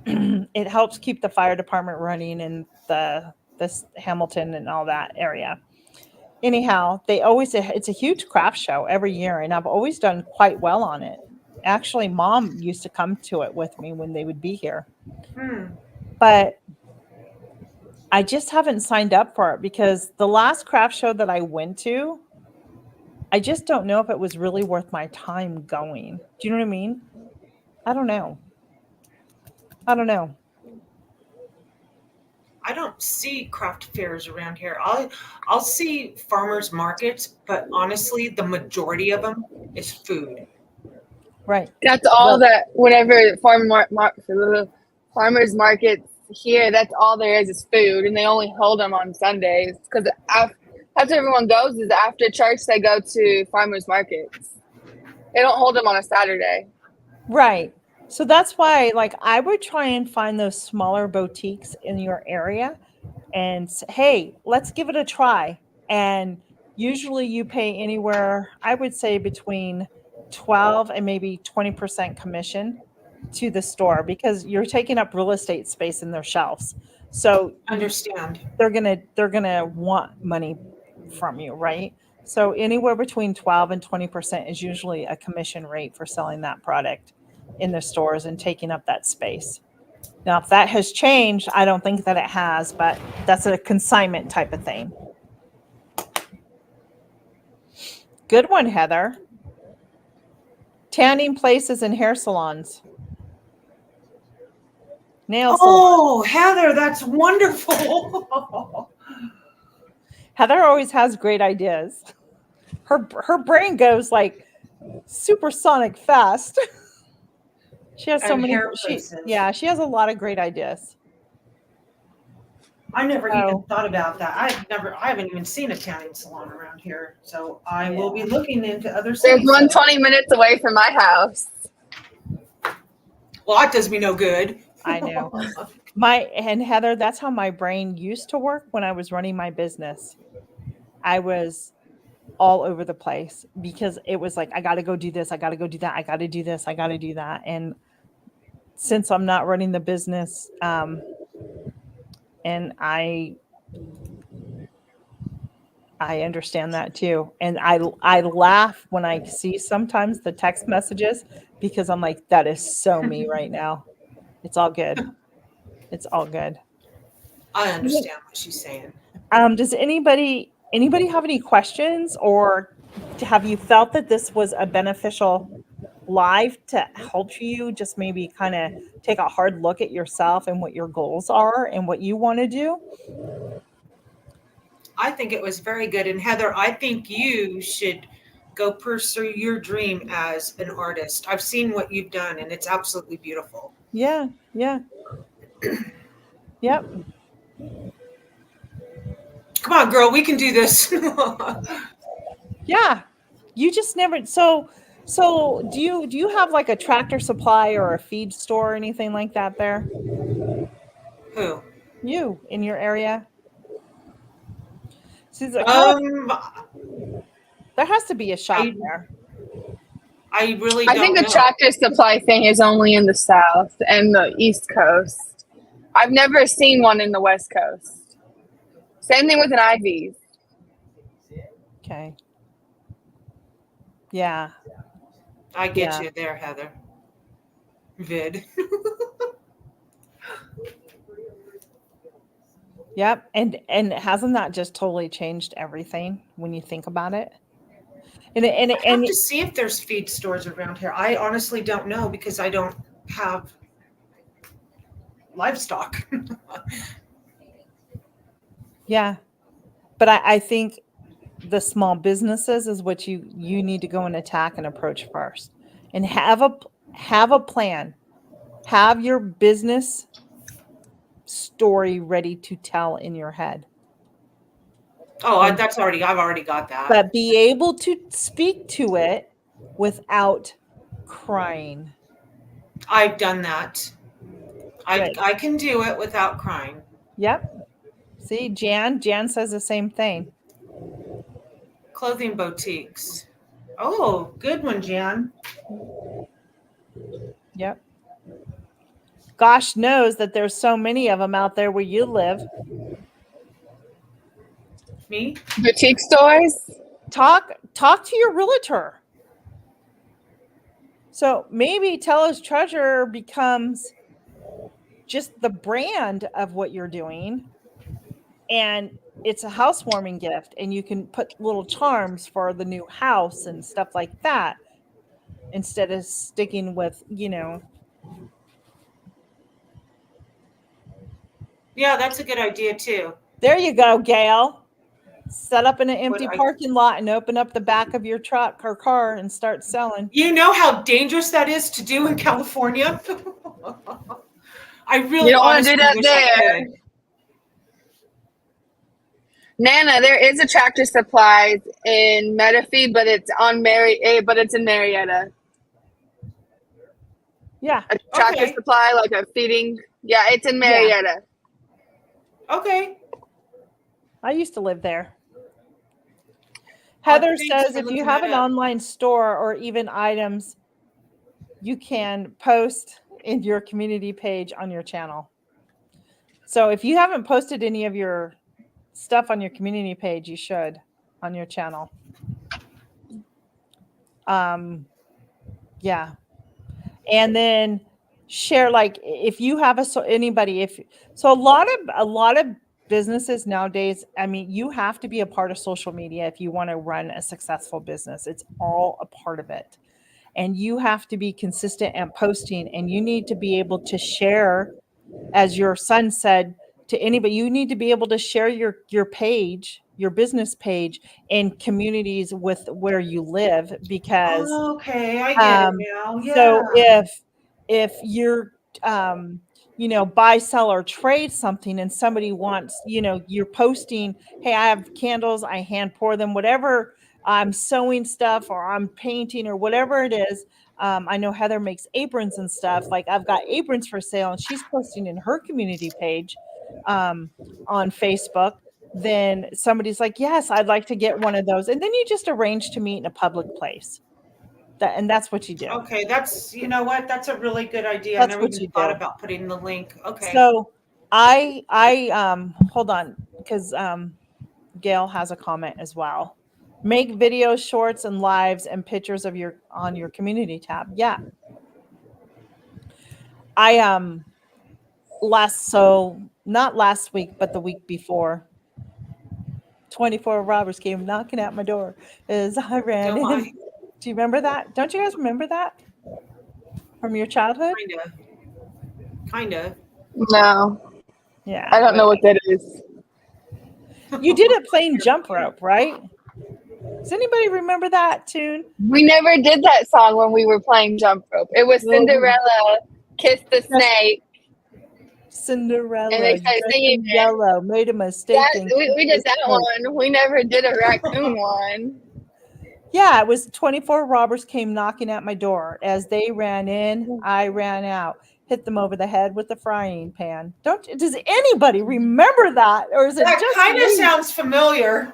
it helps keep the fire department running in this Hamilton and all that area. Anyhow, it's a huge craft show every year, and I've always done quite well on it. Actually, mom used to come to it with me when they would be here. But I just haven't signed up for it because the last craft show that I went to, I just don't know if it was really worth my time going. Do you know what I mean? I don't know. I don't know. I don't see craft fairs around here. I'll see farmers markets, but honestly, the majority of them is food. Right. That's all Right. that whenever farmers markets here, that's all there is food, and they only hold them on Sundays because after everyone goes is after church they go to farmers markets. They don't hold them on a Saturday. Right. So that's why, like, I would try and find those smaller boutiques in your area and hey, let's give it a try. And usually you pay anywhere, I would say between 12 and maybe 20% commission to the store because you're taking up real estate space in their shelves. So Understand. they're gonna want money from you, right? So anywhere between 12 and 20% is usually a commission rate for selling that product in the stores and taking up that space. Now, if that has changed, I don't think that it has, but that's a consignment type of thing. Good one, Heather. Tanning places and hair salons. Nail salons. Oh, Heather, that's wonderful. Heather always has great ideas. Her brain goes like supersonic fast. She has so And many hair places. she has a lot of great ideas. I never even So, thought about that. I haven't even seen a tanning salon around here. So I will be yeah, looking into other There's cities. one 20 minutes away from my house. Well, that does me no good. I know. And Heather, that's how my brain used to work when I was running my business. I was all over the place because it was like, I got to go do this. I got to go do that. I got to do this. I got to do that. And since I'm not running the business, and I understand that too. And I laugh when I see sometimes the text messages because I'm like, that is so me right now. It's all good. It's all good. I understand what she's saying. Does anybody have any questions, or have you felt that this was a beneficial live to help you just maybe kind of take a hard look at yourself and what your goals are and what you want to do? I think it was very good. And Heather, I think you should go pursue your dream as an artist. I've seen what you've done and it's absolutely beautiful. Yeah, yeah. Yep. Come on, girl, we can do this. Yeah. You just never do you have like a Tractor Supply or a feed store or anything like that there? Who? You in your area? See, Um, there has to be a shop I there. I really I don't think the know. Tractor Supply thing is only in the South and the East Coast. I've never seen one in the West Coast. Same thing with an Ivy's. Okay. Yeah. I get Yeah. you there, Heather. Vid. Yep. And hasn't that just totally changed everything when you think about it? I have to see if there's feed stores around here. I honestly don't know because I don't have livestock. Yeah. But I think the small businesses is what you need to go and attack and approach first. And have a plan. Have your business story ready to tell in your head. Oh, And I've already got that. but be able to speak to it without crying. I've done that. Good. I can do it without crying. Yep. See, Jan says the same thing. Clothing boutiques. Oh, good one, Jan. Yep. Gosh knows that there's so many of them out there where you live. Me? Boutique stores? Talk to your realtor. So maybe Teller's Treasure becomes just the brand of what you're doing, and it's a housewarming gift, and you can put little charms for the new house and stuff like that instead of sticking with, Yeah, that's a good idea too. There you go, Gail. Set up in an What empty I, parking lot and open up the back of your truck or car and start selling. you know how dangerous that is to do in California? I really You don't want to honestly do that wish I there. could. Nana, there is a Tractor Supply in Menifee, but it's in Marietta. Yeah. A Tractor Okay. Supply, like a feeding. Yeah, it's in Marietta. Okay. I used to live there. Heather Thanks says for if you looking have that an up. online store or even items, you can post in your community page on your channel. So if you haven't posted any of your stuff on your community page, you should on your channel. Yeah. And then share, like, if you have a lot of businesses nowadays, I mean, you have to be a part of social media if you want to run a successful business. It's all a part of it. And you have to be consistent at posting, and you need to be able to share, as your son said, to anybody. You need to be able to share your page, your business page, in communities with where you live, because Okay, I get it now. so Yeah. if you're buy, sell, or trade something, and somebody wants, you're posting, hey, I have candles, I hand pour them, whatever, I'm sewing stuff or I'm painting or whatever it is. I know Heather makes aprons and stuff. Like I've got aprons for sale, and she's posting in her community page on Facebook. Then somebody's like, yes, I'd like to get one of those. And then you just arrange to meet in a public place. And that's what you do. Okay, you know what? That's a really good idea. I That's never what even you thought do. about putting the link. Okay. So I hold on, because Gail has a comment as well. Make videos, shorts, and lives and pictures of on your community tab. Yeah. I not last week, but the week before, 24 robbers came knocking at my door as I ran Oh in. my. Do you remember that? Don't you guys remember that from your childhood? Kind of. No, Yeah. I don't know what that is. You did it playing jump rope, right? Does anybody remember that tune? We never did that song when we were playing jump rope. It was Cinderella, Kiss the Snake. Cinderella, And they started singing it. yellow, made a mistake. We did that one. We never did a raccoon one. Yeah, it was 24 robbers came knocking at my door. As they ran in, I ran out, hit them over the head with the frying pan. Does anybody remember that? Or is it That just kind of me? sounds familiar.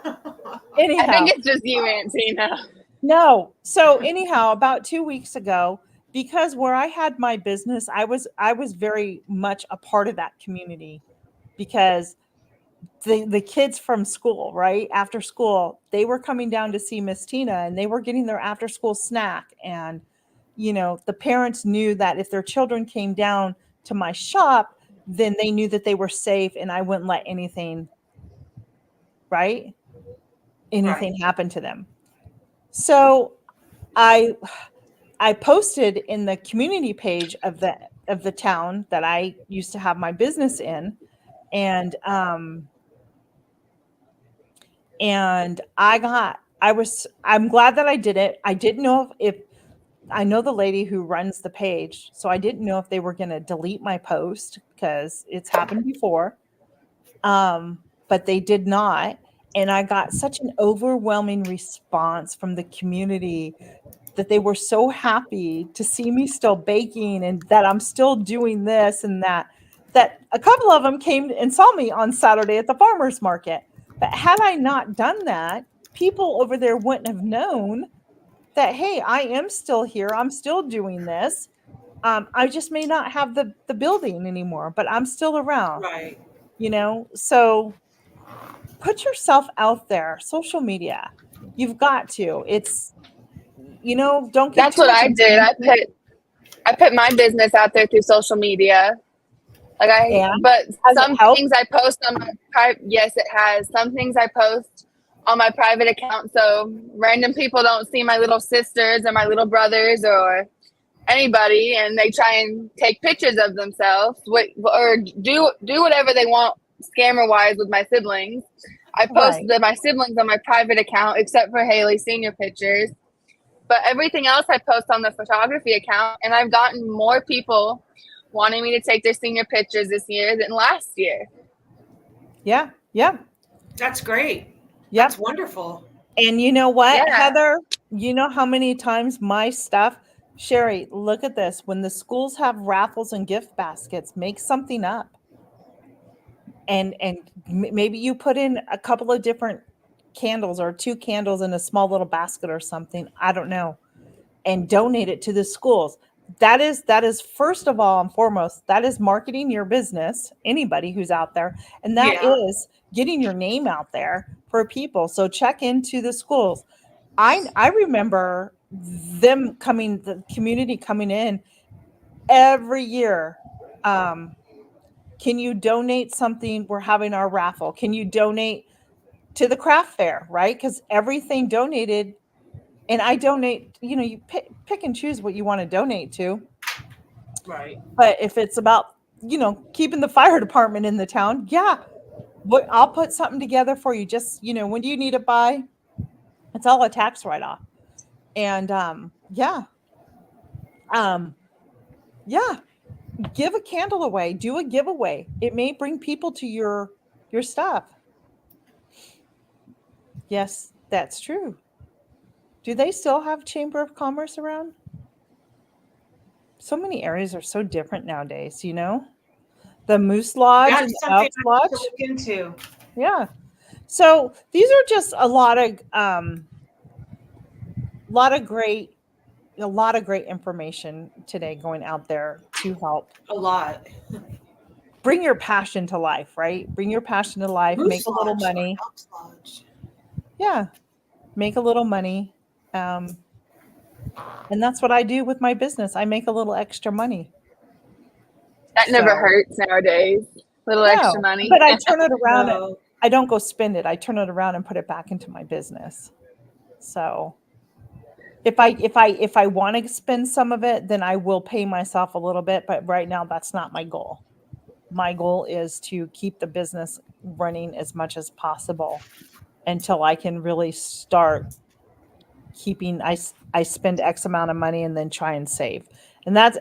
Anyhow. I think it's just you, Aunt Tina. No. So anyhow, about 2 weeks ago, because where I had my business, I was very much a part of that community, because the kids from school, right after school, they were coming down to see Miss Tina, and they were getting their after school snack. And the parents knew that if their children came down to my shop, then they knew that they were safe, and I wouldn't let anything happen to them. So I posted in the community page of the town that I used to have my business in, and I'm glad that I did it. I didn't know if I know the lady who runs the page, so I didn't know if they were going to delete my post, because it's happened before. But they did not. And I got such an overwhelming response from the community that they were so happy to see me still baking, and that I'm still doing this and that a couple of them came and saw me on Saturday at the farmer's market. But had I not done that, people over there wouldn't have known that, hey, I am still here. I'm still doing this. I just may not have the building anymore, but I'm still around. Right. So put yourself out there. Social media. You've got to. It's, don't get That's what I did. I put my business out there through social media. But some things I post on my private, yes, it has. Some things I post on my private account, so random people don't see my little sisters or my little brothers or anybody, and they try and take pictures of themselves or do whatever they want scammer wise with my siblings. I post my siblings on my private account, except for Haley's senior pictures. But everything else I post on the photography account, and I've gotten more people wanting me to take their senior pictures this year than last year. Yeah. That's great. Yep. That's wonderful. And you know what, Heather? You know how many times my stuff, Sherry, look at this. When the schools have raffles and gift baskets, make something up. And maybe you put in a couple of different candles or 2 candles in a small little basket or something. I don't know. And donate it to the schools. That is first of all and foremost, that is marketing your business, anybody who's out there. And that is getting your name out there for people. So check into the schools. I remember the community coming in every year. Can you donate something? We're having our raffle. Can you donate to the craft fair, right? Because everything donated, and I donate, you pick and choose what you want to donate to. Right. But if it's about, keeping the fire department in the town, I'll put something together for you. Just, when do you need it by? It's all a tax write-off. And give a candle away, do a giveaway. It may bring people to your stuff. Yes, that's true. Do they still have Chamber of Commerce around? So many areas are so different nowadays, you know? The Moose Lodge and That's the something Elks I have to Lodge. look into. Yeah. So these are just a lot of great information today going out there to help A lot. bring your passion to life, right? Bring your passion to life, make Moose a little Lodge or money. Elks Lodge. Yeah, make a little money. And that's what I do with my business. I make a little extra money. That never So, hurts nowadays. Little extra no, money. but I turn it around. No. I don't go spend it. I turn it around and put it back into my business. So if I want to spend some of it, then I will pay myself a little bit. But right now, that's not my goal. My goal is to keep the business running as much as possible until I can really start keeping. I spend X amount of money and then try and save. And that's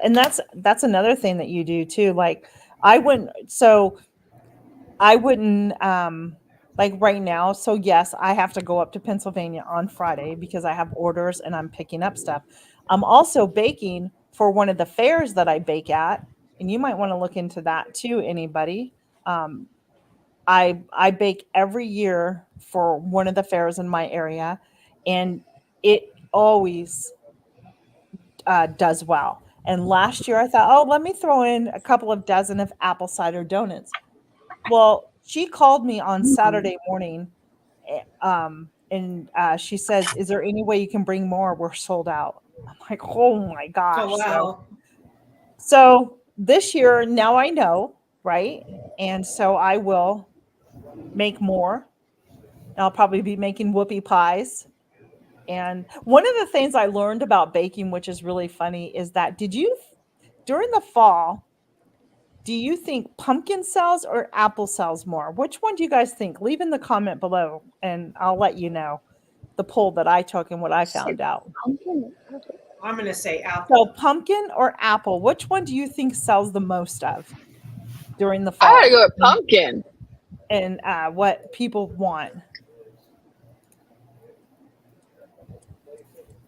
another thing that you do too. Like I wouldn't. So I wouldn't like right now. So yes, I have to go up to Pennsylvania on Friday because I have orders and I'm picking up stuff. I'm also baking for one of the fairs that I bake at, and you might want to look into that too, anybody. Um, I bake every year for one of the fairs in my area, and it always does well. And last year I thought, oh, let me throw in a couple of dozen of apple cider donuts. Well, she called me on Saturday morning, and she says, "Is there any way you can bring more? We're sold out." I'm like, "Oh my Oh, gosh!" wow. So this year, now I know, right? And so I will make more. I'll probably be making whoopie pies. And one of the things I learned about baking, which is really funny, is that during the fall, do you think pumpkin sells or apple sells more? Which one do you guys think? Leave in the comment below and I'll let you know the poll that I took and what I found out. Pumpkin. I'm going to say So apple. pumpkin or apple, which one do you think sells the most of during the I gotta fall go with pumpkin. and what people want?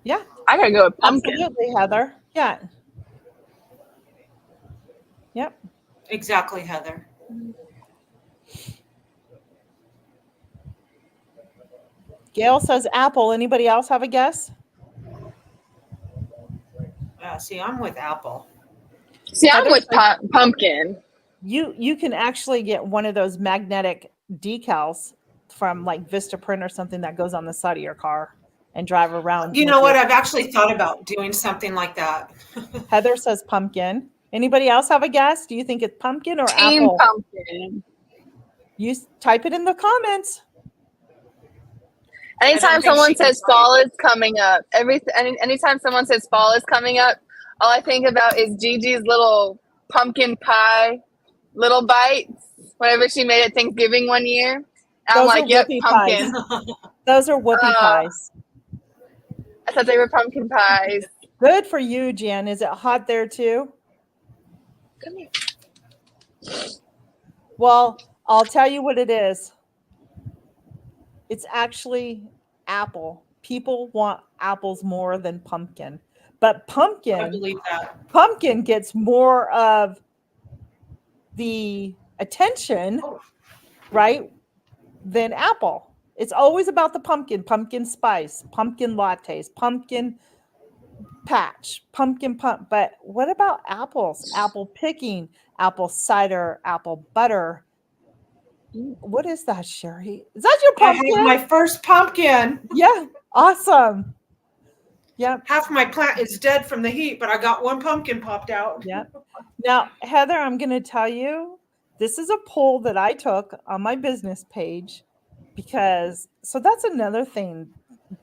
Yeah, I gotta go with pumpkin. absolutely, Heather. Yeah. Yep. Exactly, Heather. Gail says apple. Anybody else have a guess? See, I'm with apple. See, I'm Heather with says pumpkin. you can actually get one of those magnetic decals from like Vistaprint or something that goes on the side of your car and drive around You with know your. what? I've actually thought about doing something like that. Heather says pumpkin. Anybody else have a guess? Do you think it's pumpkin or Team apple? pumpkin. You type it in the comments. Anytime think she someone can says fall is coming up, anytime someone says fall is coming up, all I think about is Gigi's little pumpkin pie, little bites. Whenever she made at Thanksgiving one year, I'm Those are like, "Yep, whoopie pumpkin." pies. Those are whoopie pies. I thought they were pumpkin pies. Good for you, Jen. Is it hot there too? Come here. Well, I'll tell you what it is. It's actually apple. People want apples more than pumpkin. But I believe that. pumpkin gets more of the attention, right, than apple. It's always about the pumpkin spice, pumpkin lattes, pumpkin patch, pumpkin pump. But what about apples? Apple picking, apple cider, apple butter. What is that, Sherry? Is that your I pumpkin? have my first pumpkin. Yeah, awesome. Yep. Half my plant is dead from the heat, but I got one pumpkin popped out. Yep. Now, Heather, I'm going to tell you, this is a poll that I took on my business page because, so that's another thing.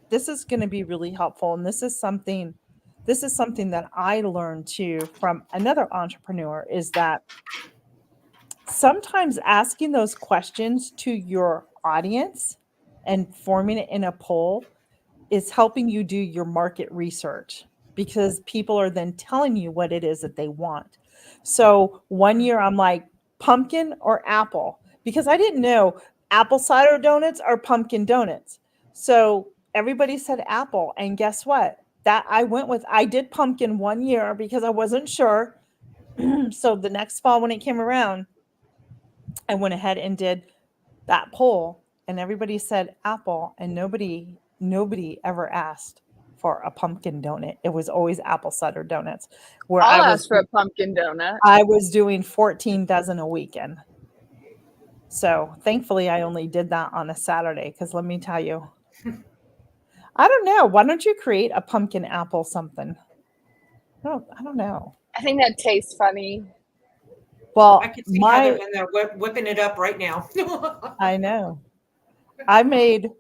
This is going to be really helpful. And this is something that I learned too from another entrepreneur is that sometimes asking those questions to your audience and forming it in a poll is helping you do your market research because people are then telling you what it is that they want. So one year I'm like, pumpkin or apple? Because I didn't know apple cider donuts are pumpkin donuts. So everybody said apple. And guess what? That I went with, I did pumpkin one year because I wasn't sure. So the next fall when it came around, I went ahead and did that poll and everybody said apple and nobody ever asked for a pumpkin donut. It was always apple cider donuts where I'll ask for a pumpkin donut. I was doing 14 dozen a weekend. So thankfully I only did that on a Saturday because let me tell you, I don't know. Why don't you create a pumpkin apple something? I don't know. I think that tastes funny. Well, I could see Heather in there whipping it up right now. I know. I made.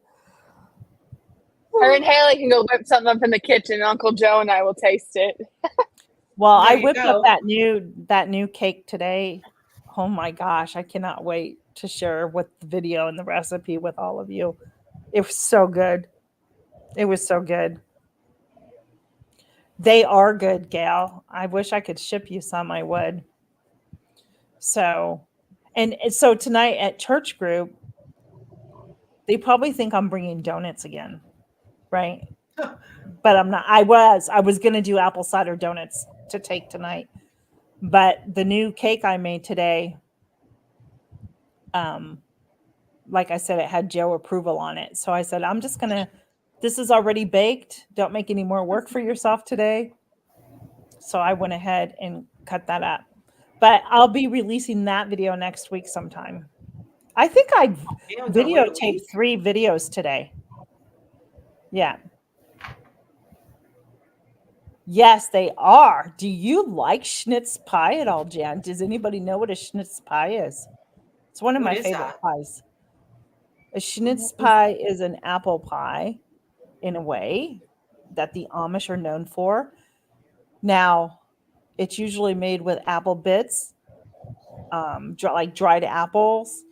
Her and Haley can go whip something up in the kitchen. Uncle Joe and I will taste it. Well, There I you whipped go. up that new cake today. Oh my gosh, I cannot wait to share with the video and the recipe with all of you. It was so good. It was so good. They are good, Gail. I wish I could ship you some. I would. So, and so tonight at church group, they probably think I'm bringing donuts again, right? But I'm not. I was going to do apple cider donuts to take tonight. But the new cake I made today, like I said, it had Joe approval on it. So I said, I'm just going to, this is already baked. Don't make any more work for yourself today. So I went ahead and cut that up. But I'll be releasing that video next week sometime. I think I videotaped 3 videos today. Yeah. Yes, they are. Do you like schnitz pie at all, Jan? Does anybody know what a schnitz pie is? It's one of my favorite pies. A schnitz pie is an apple pie in a way that the Amish are known for. Now, it's usually made with apple bits, like dried apples.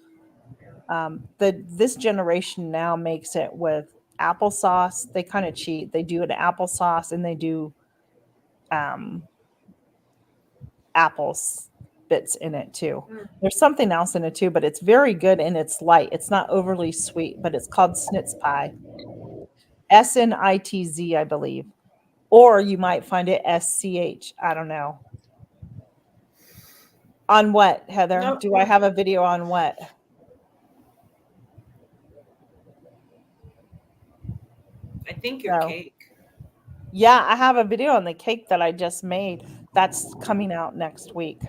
This generation now makes it with applesauce. They kind of cheat. They do it applesauce and they do apples bits in it too. There's something else in it too, but it's very good and it's light. It's not overly sweet, but it's called schnitz pie. SNITZ, I believe. Or you might find it SCH. I don't know. On what, Heather? Nope. Do I have a video on what? I think your cake. Yeah, I have a video on the cake that I just made. That's coming out next week.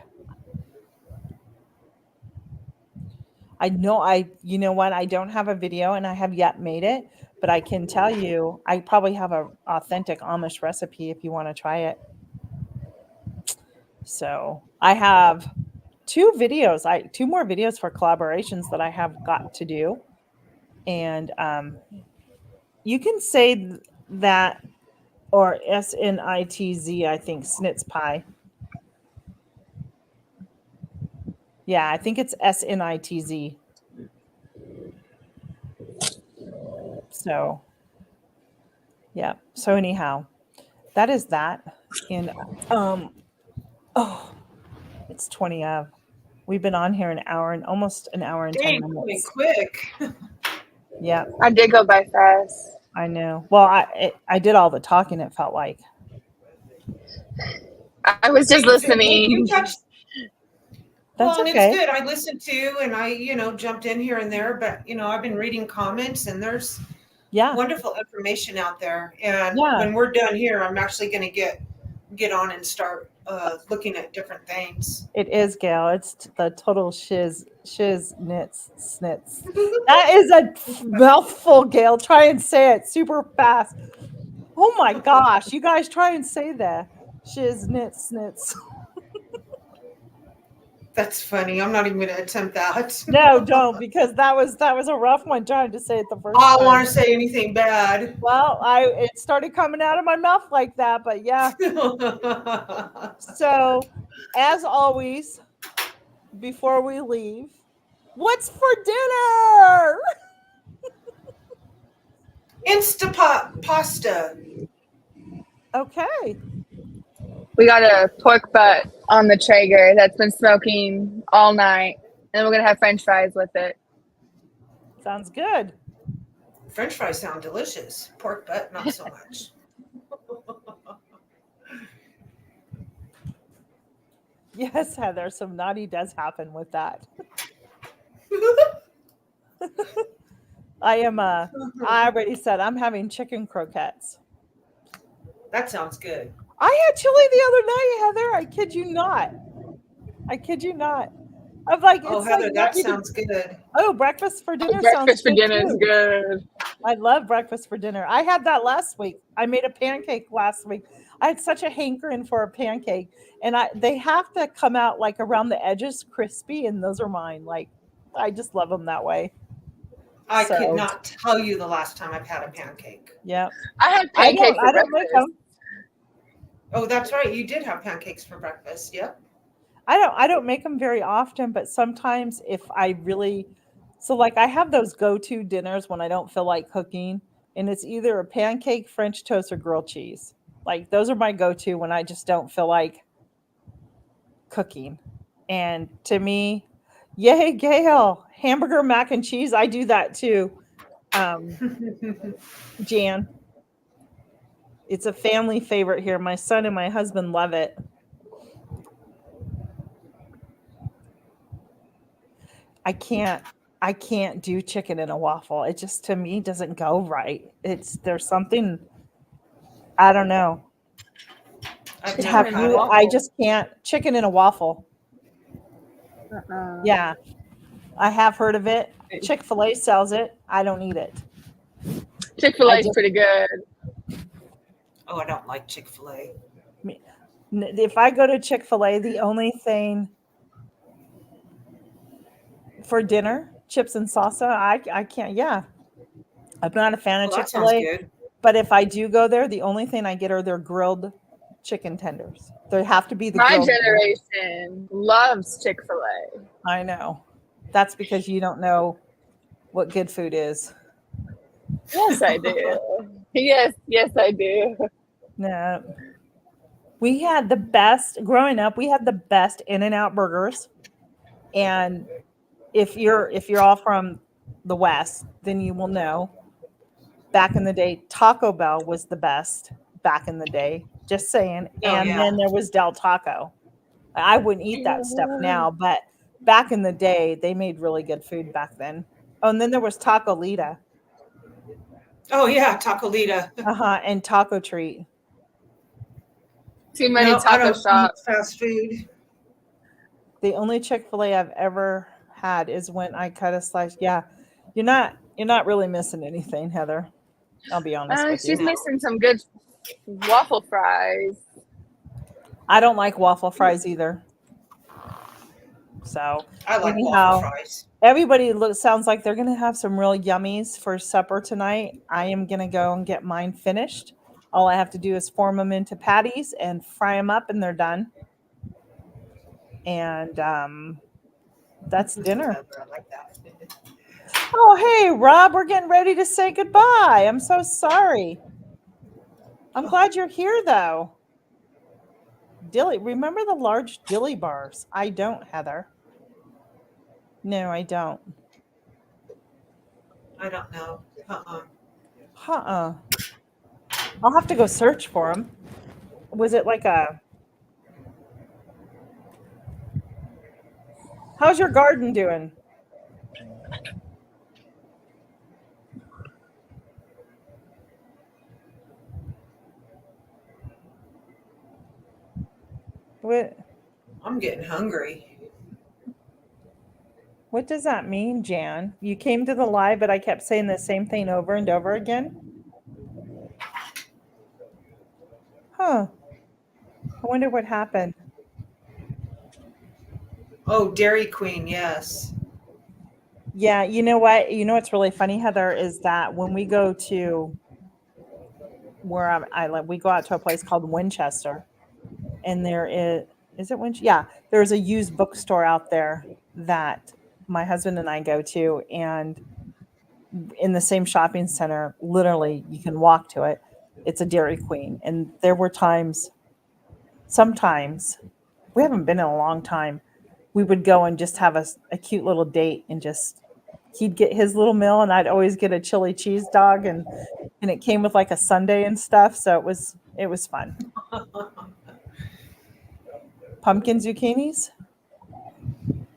You know what? I don't have a video and I have yet made it, but I can tell you, I probably have an authentic Amish recipe if you want to try it. So I have 2 videos, 2 more videos for collaborations that I have got to do. And you can say that, or SNITZ, I think, schnitz pie. Yeah, I think it's SNITZ. So, yeah. So anyhow, that is that. And it's 20 of. We've been on here an hour and almost an hour and 10 minutes. Quick. Yeah. I did go by fast. I know. Well, I did all the talking, it felt like. I was just listening. That's and okay. it's good. I listened to and I, jumped in here and there, but I've been reading comments and there's wonderful information out there. And when we're done here, I'm actually going to get on and start looking at different things. It is, Gail. It's the total shiz nits snits. That is a mouthful, Gail. Try and say it super fast. Oh my gosh. You guys try and say that. Shiz nits snits. That's funny. I'm not even going to attempt that. No, don't, because that was a rough one trying to say it the first time. I don't want to say anything bad. Well, it started coming out of my mouth like that, but yeah. So, as always, before we leave, what's for dinner? Instapot pasta. Okay. We got a pork butt on the Traeger that's been smoking all night. And we're going to have French fries with it. Sounds good. French fries sound delicious. Pork butt, not so much. Yes, Heather, some naughty does happen with that. I already said I'm having chicken croquettes. That sounds good. I had chili the other night, Heather. I kid you not. I kid you not. I'm like, Oh, it's Heather, like that sounds good. oh, breakfast for dinner sounds Breakfast for good dinner is too. good. I love breakfast for dinner. I had that last week. I made a pancake last week. I had such a hankering for a pancake, and they have to come out like around the edges crispy, and those are mine. Like, I just love them that way. I could So, not tell you the last time I've had a pancake. yeah. I had pancakes for I don't make breakfast. them. Oh, that's right. You did have pancakes for breakfast. Yep. I don't make them very often, but sometimes if I really so like I have those go-to dinners when I don't feel like cooking, and it's either a pancake, French toast, or grilled cheese. Like those are my go-to when I just don't feel like cooking. And to me, yay, Gail, hamburger, mac and cheese. I do that too. Jan. It's a family favorite here. My son and my husband love it. I can't do chicken in a waffle. It just to me doesn't go right. There's something I don't know. I've Chicken never Have in a had you? it. I waffle. just can't chicken in a waffle. Yeah, I have heard of it. Chick-fil-A sells it. I don't eat it. Chick-fil-A I is just pretty good. Oh, I don't like Chick-fil-A. if I go to Chick-fil-A, the only thing for dinner, chips and salsa, I can't. Yeah, I'm not a fan of Well, that sounds Chick-fil-A. good. But if I do go there, the only thing I get are their grilled chicken tenders. They have to be the My grilled ones. generation loves Chick-fil-A. I know. That's because you don't know what good food is. Yes, I do. Yes, I do. No. We had the best growing up, we had the best In-N-Out burgers. And if you're all from the West, then you will know back in the day, Taco Bell was the best back in the day. Just saying. Oh, And yeah. then there was Del Taco. I wouldn't eat that stuff now, but back in the day, they made really good food back then. Oh, and then there was Taco Lita. Oh, yeah. Tacolita. And Taco Treat. Too many No, I taco don't eat shops. fast food. The only Chick-fil-A I've ever had is when I cut a slice. Yeah, you're not really missing anything, Heather. I'll be honest with She's you. missing some good waffle fries. I don't like waffle fries either. So I like anyhow, waffle fries. everybody sounds like they're gonna have some real yummies for supper tonight. I am gonna go and get mine finished. All I have to do is form them into patties and fry them up, and they're done. And that's dinner. I like that. Oh, hey, Rob, we're getting ready to say goodbye. I'm so sorry. I'm glad you're here, though. Dilly, remember the large dilly bars? I don't, Heather. No, I don't. I don't know. Uh-uh. I'll have to go search for them. Was it like a... How's your garden doing? I'm getting hungry. What does that mean, Jan? You came to the live, but I kept saying the same thing over and over again? Huh. I wonder what happened. Oh, Dairy Queen, yes. Yeah, you know what? You know what's really funny, Heather, is that when we go to where I live, we go out to a place called Winchester, and there is it Winchester? Yeah, there's a used bookstore out there that my husband and I go to, and in the same shopping center, literally you can walk to it. It's a Dairy Queen, and there were sometimes we haven't been in a long time. We would go and just have a cute little date and just he'd get his little meal and I'd always get a chili cheese dog and it came with like a sundae and stuff. So it was fun. Pumpkin zucchinis?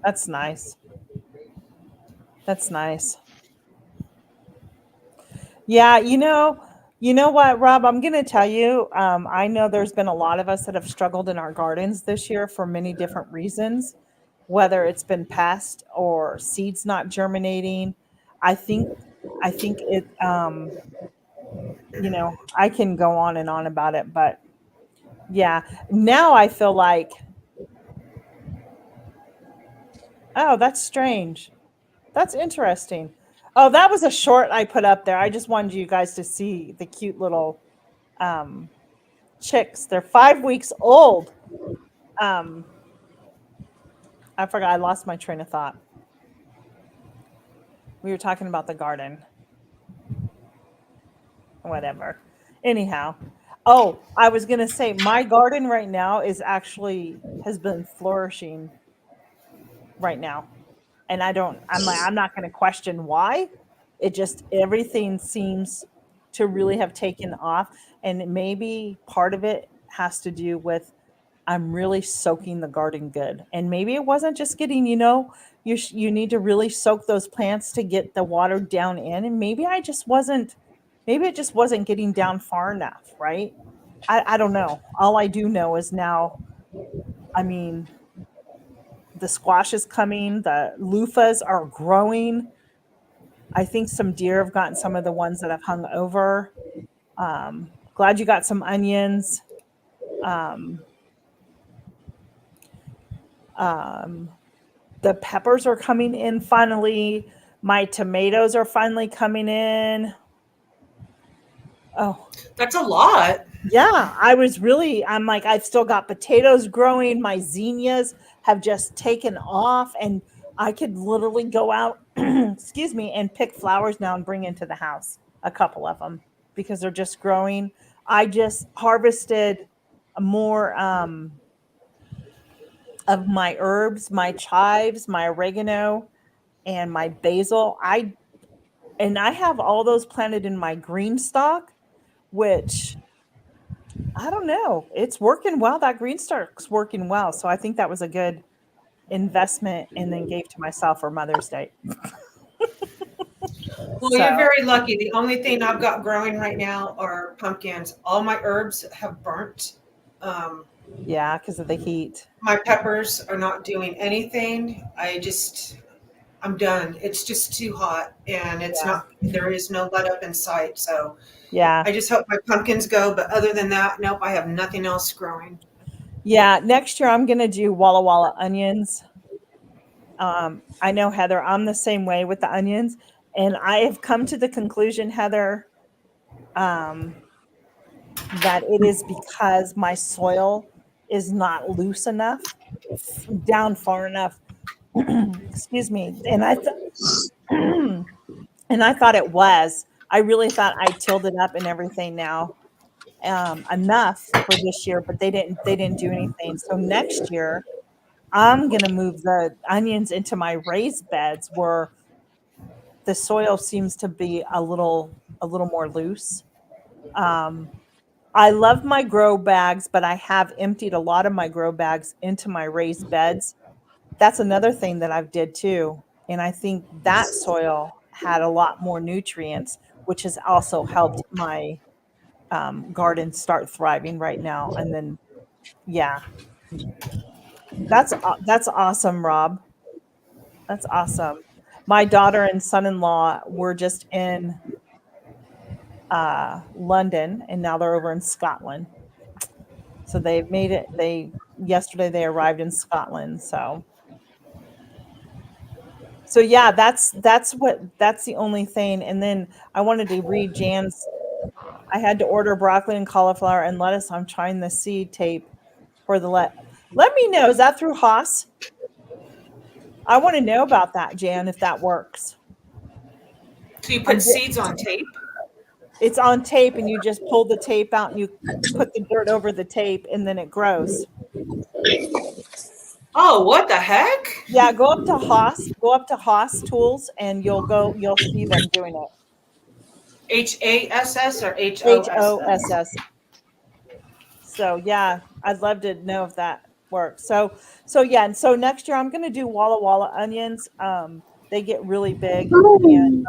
That's nice. That's nice. Yeah, you know what, Rob? I'm going to tell you. I know there's been a lot of us that have struggled in our gardens this year for many different reasons, whether it's been pest or seeds not germinating. I think, I think it. I can go on and on about it, but yeah, now I feel like, oh, that's strange. That's interesting. Oh, that was a short I put up there. I just wanted you guys to see the cute little um, chicks. They're 5 weeks old. Um, I forgot. I lost my train of thought. We were talking about the garden. Whatever. Anyhow. Oh, I was gonna say my garden right now is actually has been flourishing right now. And I'm not gonna question why. It just everything seems to really have taken off. And maybe part of it has to do with I'm really soaking the garden good. And maybe it wasn't just getting, you need to really soak those plants to get the water down in. And maybe it just wasn't getting down far enough, right? I don't know. All I do know is now, I mean, the squash is coming, the loofahs are growing. I think some deer have gotten some of the ones that have hung over. Glad you got some onions. Um, um, the peppers are coming in finally. My tomatoes are finally coming in. Oh, That's a lot. yeah. I'm like, I've still got potatoes growing. My zinnias have just taken off, and I could literally go out, excuse me, and pick flowers now and bring into the house a couple of them because they're just growing. I just harvested more of my herbs, my chives, my oregano, and my basil. I have all those planted in my green stock, which I don't know. It's working well. That green stock's working well. So I think that was a good investment and then gave to myself for Mother's Day. Well, you're So very lucky. The only thing I've got growing right now are pumpkins. All my herbs have burnt. Um, yeah, because of the heat. my peppers are not doing anything. I'm done. It's just too hot and Yeah. there is no let up in sight. So Yeah. I just hope my pumpkins go. But other than that, nope, I have nothing else growing. Yeah. Next year I'm gonna do Walla Walla onions. I know, Heather, I'm the same way with the onions. And I have come to the conclusion, Heather, um, that it is because my soil is not loose enough, down far enough. Excuse me. And I thought it was. I really thought I tilled it up and everything now enough for this year, but they didn't do anything. So next year I'm gonna move the onions into my raised beds where the soil seems to be a little more loose. Um, I love my grow bags, but I have emptied a lot of my grow bags into my raised beds. That's another thing that I've did too, and I think that soil had a lot more nutrients, which has also helped my garden start thriving right now. And then, yeah, that's awesome, Rob. That's awesome. My daughter and son-in-law were just in London, and now they're over in Scotland. So they've made it. They yesterday they arrived in Scotland. So yeah, that's the only thing. And then I wanted to read Jan's. I had to order broccoli and cauliflower and lettuce. I'm trying the seed tape for the let. Let me know. Is that through Haas? I want to know about that, Jan, if that works. So you put I'm seeds on tape? It's on tape, and you just pull the tape out and you put the dirt over the tape, and then it grows. Oh, what the heck? Yeah, go up to Haas Tools, and you'll see them doing it. HASS or HOSS? HOSS. So yeah, I'd love to know if that works. So yeah, and so next year I'm gonna do Walla Walla onions. They get really big, and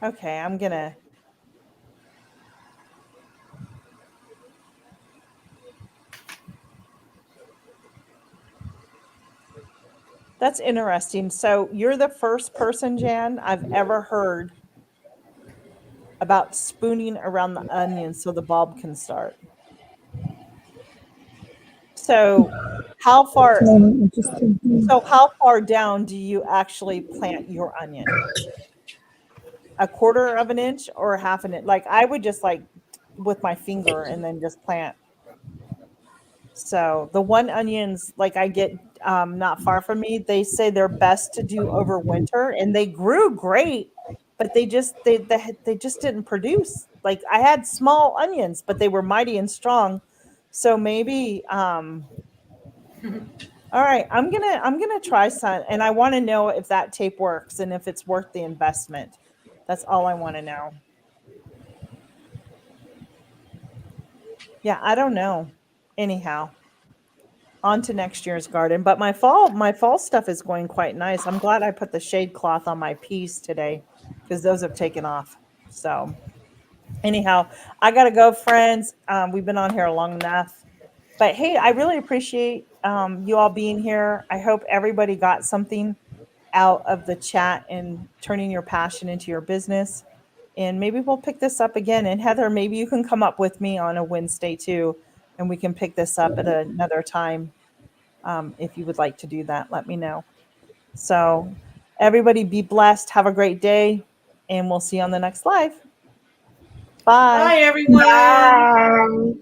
okay, I'm gonna. That's interesting. So you're the first person, Jan, I've ever heard about spooning around the onions so the bulb can start. So how far Interesting. so how far down do you actually plant your onion? A quarter of an inch or half an inch? Like I would just like with my finger and then just plant. So the one onions like I get not far from me, they say they're best to do over winter, and they grew great, but they just didn't produce. Like I had small onions, but they were mighty and strong. So maybe all right, I'm gonna try some, and I want to know if that tape works and if it's worth the investment. That's all I want to know. Yeah, I don't know. Anyhow, on to next year's garden. But my fall stuff is going quite nice. I'm glad I put the shade cloth on my peas today because those have taken off. So anyhow, I gotta go, friends. We've been on here long enough. But hey, I really appreciate you all being here. I hope everybody got something out of the chat and turning your passion into your business. And maybe we'll pick this up again. And Heather, maybe you can come up with me on a Wednesday too, and we can pick this up at another time. If you would like to do that, let me know. So, everybody be blessed. Have a great day, and we'll see you on the next live. Bye. Bye, everyone. Bye.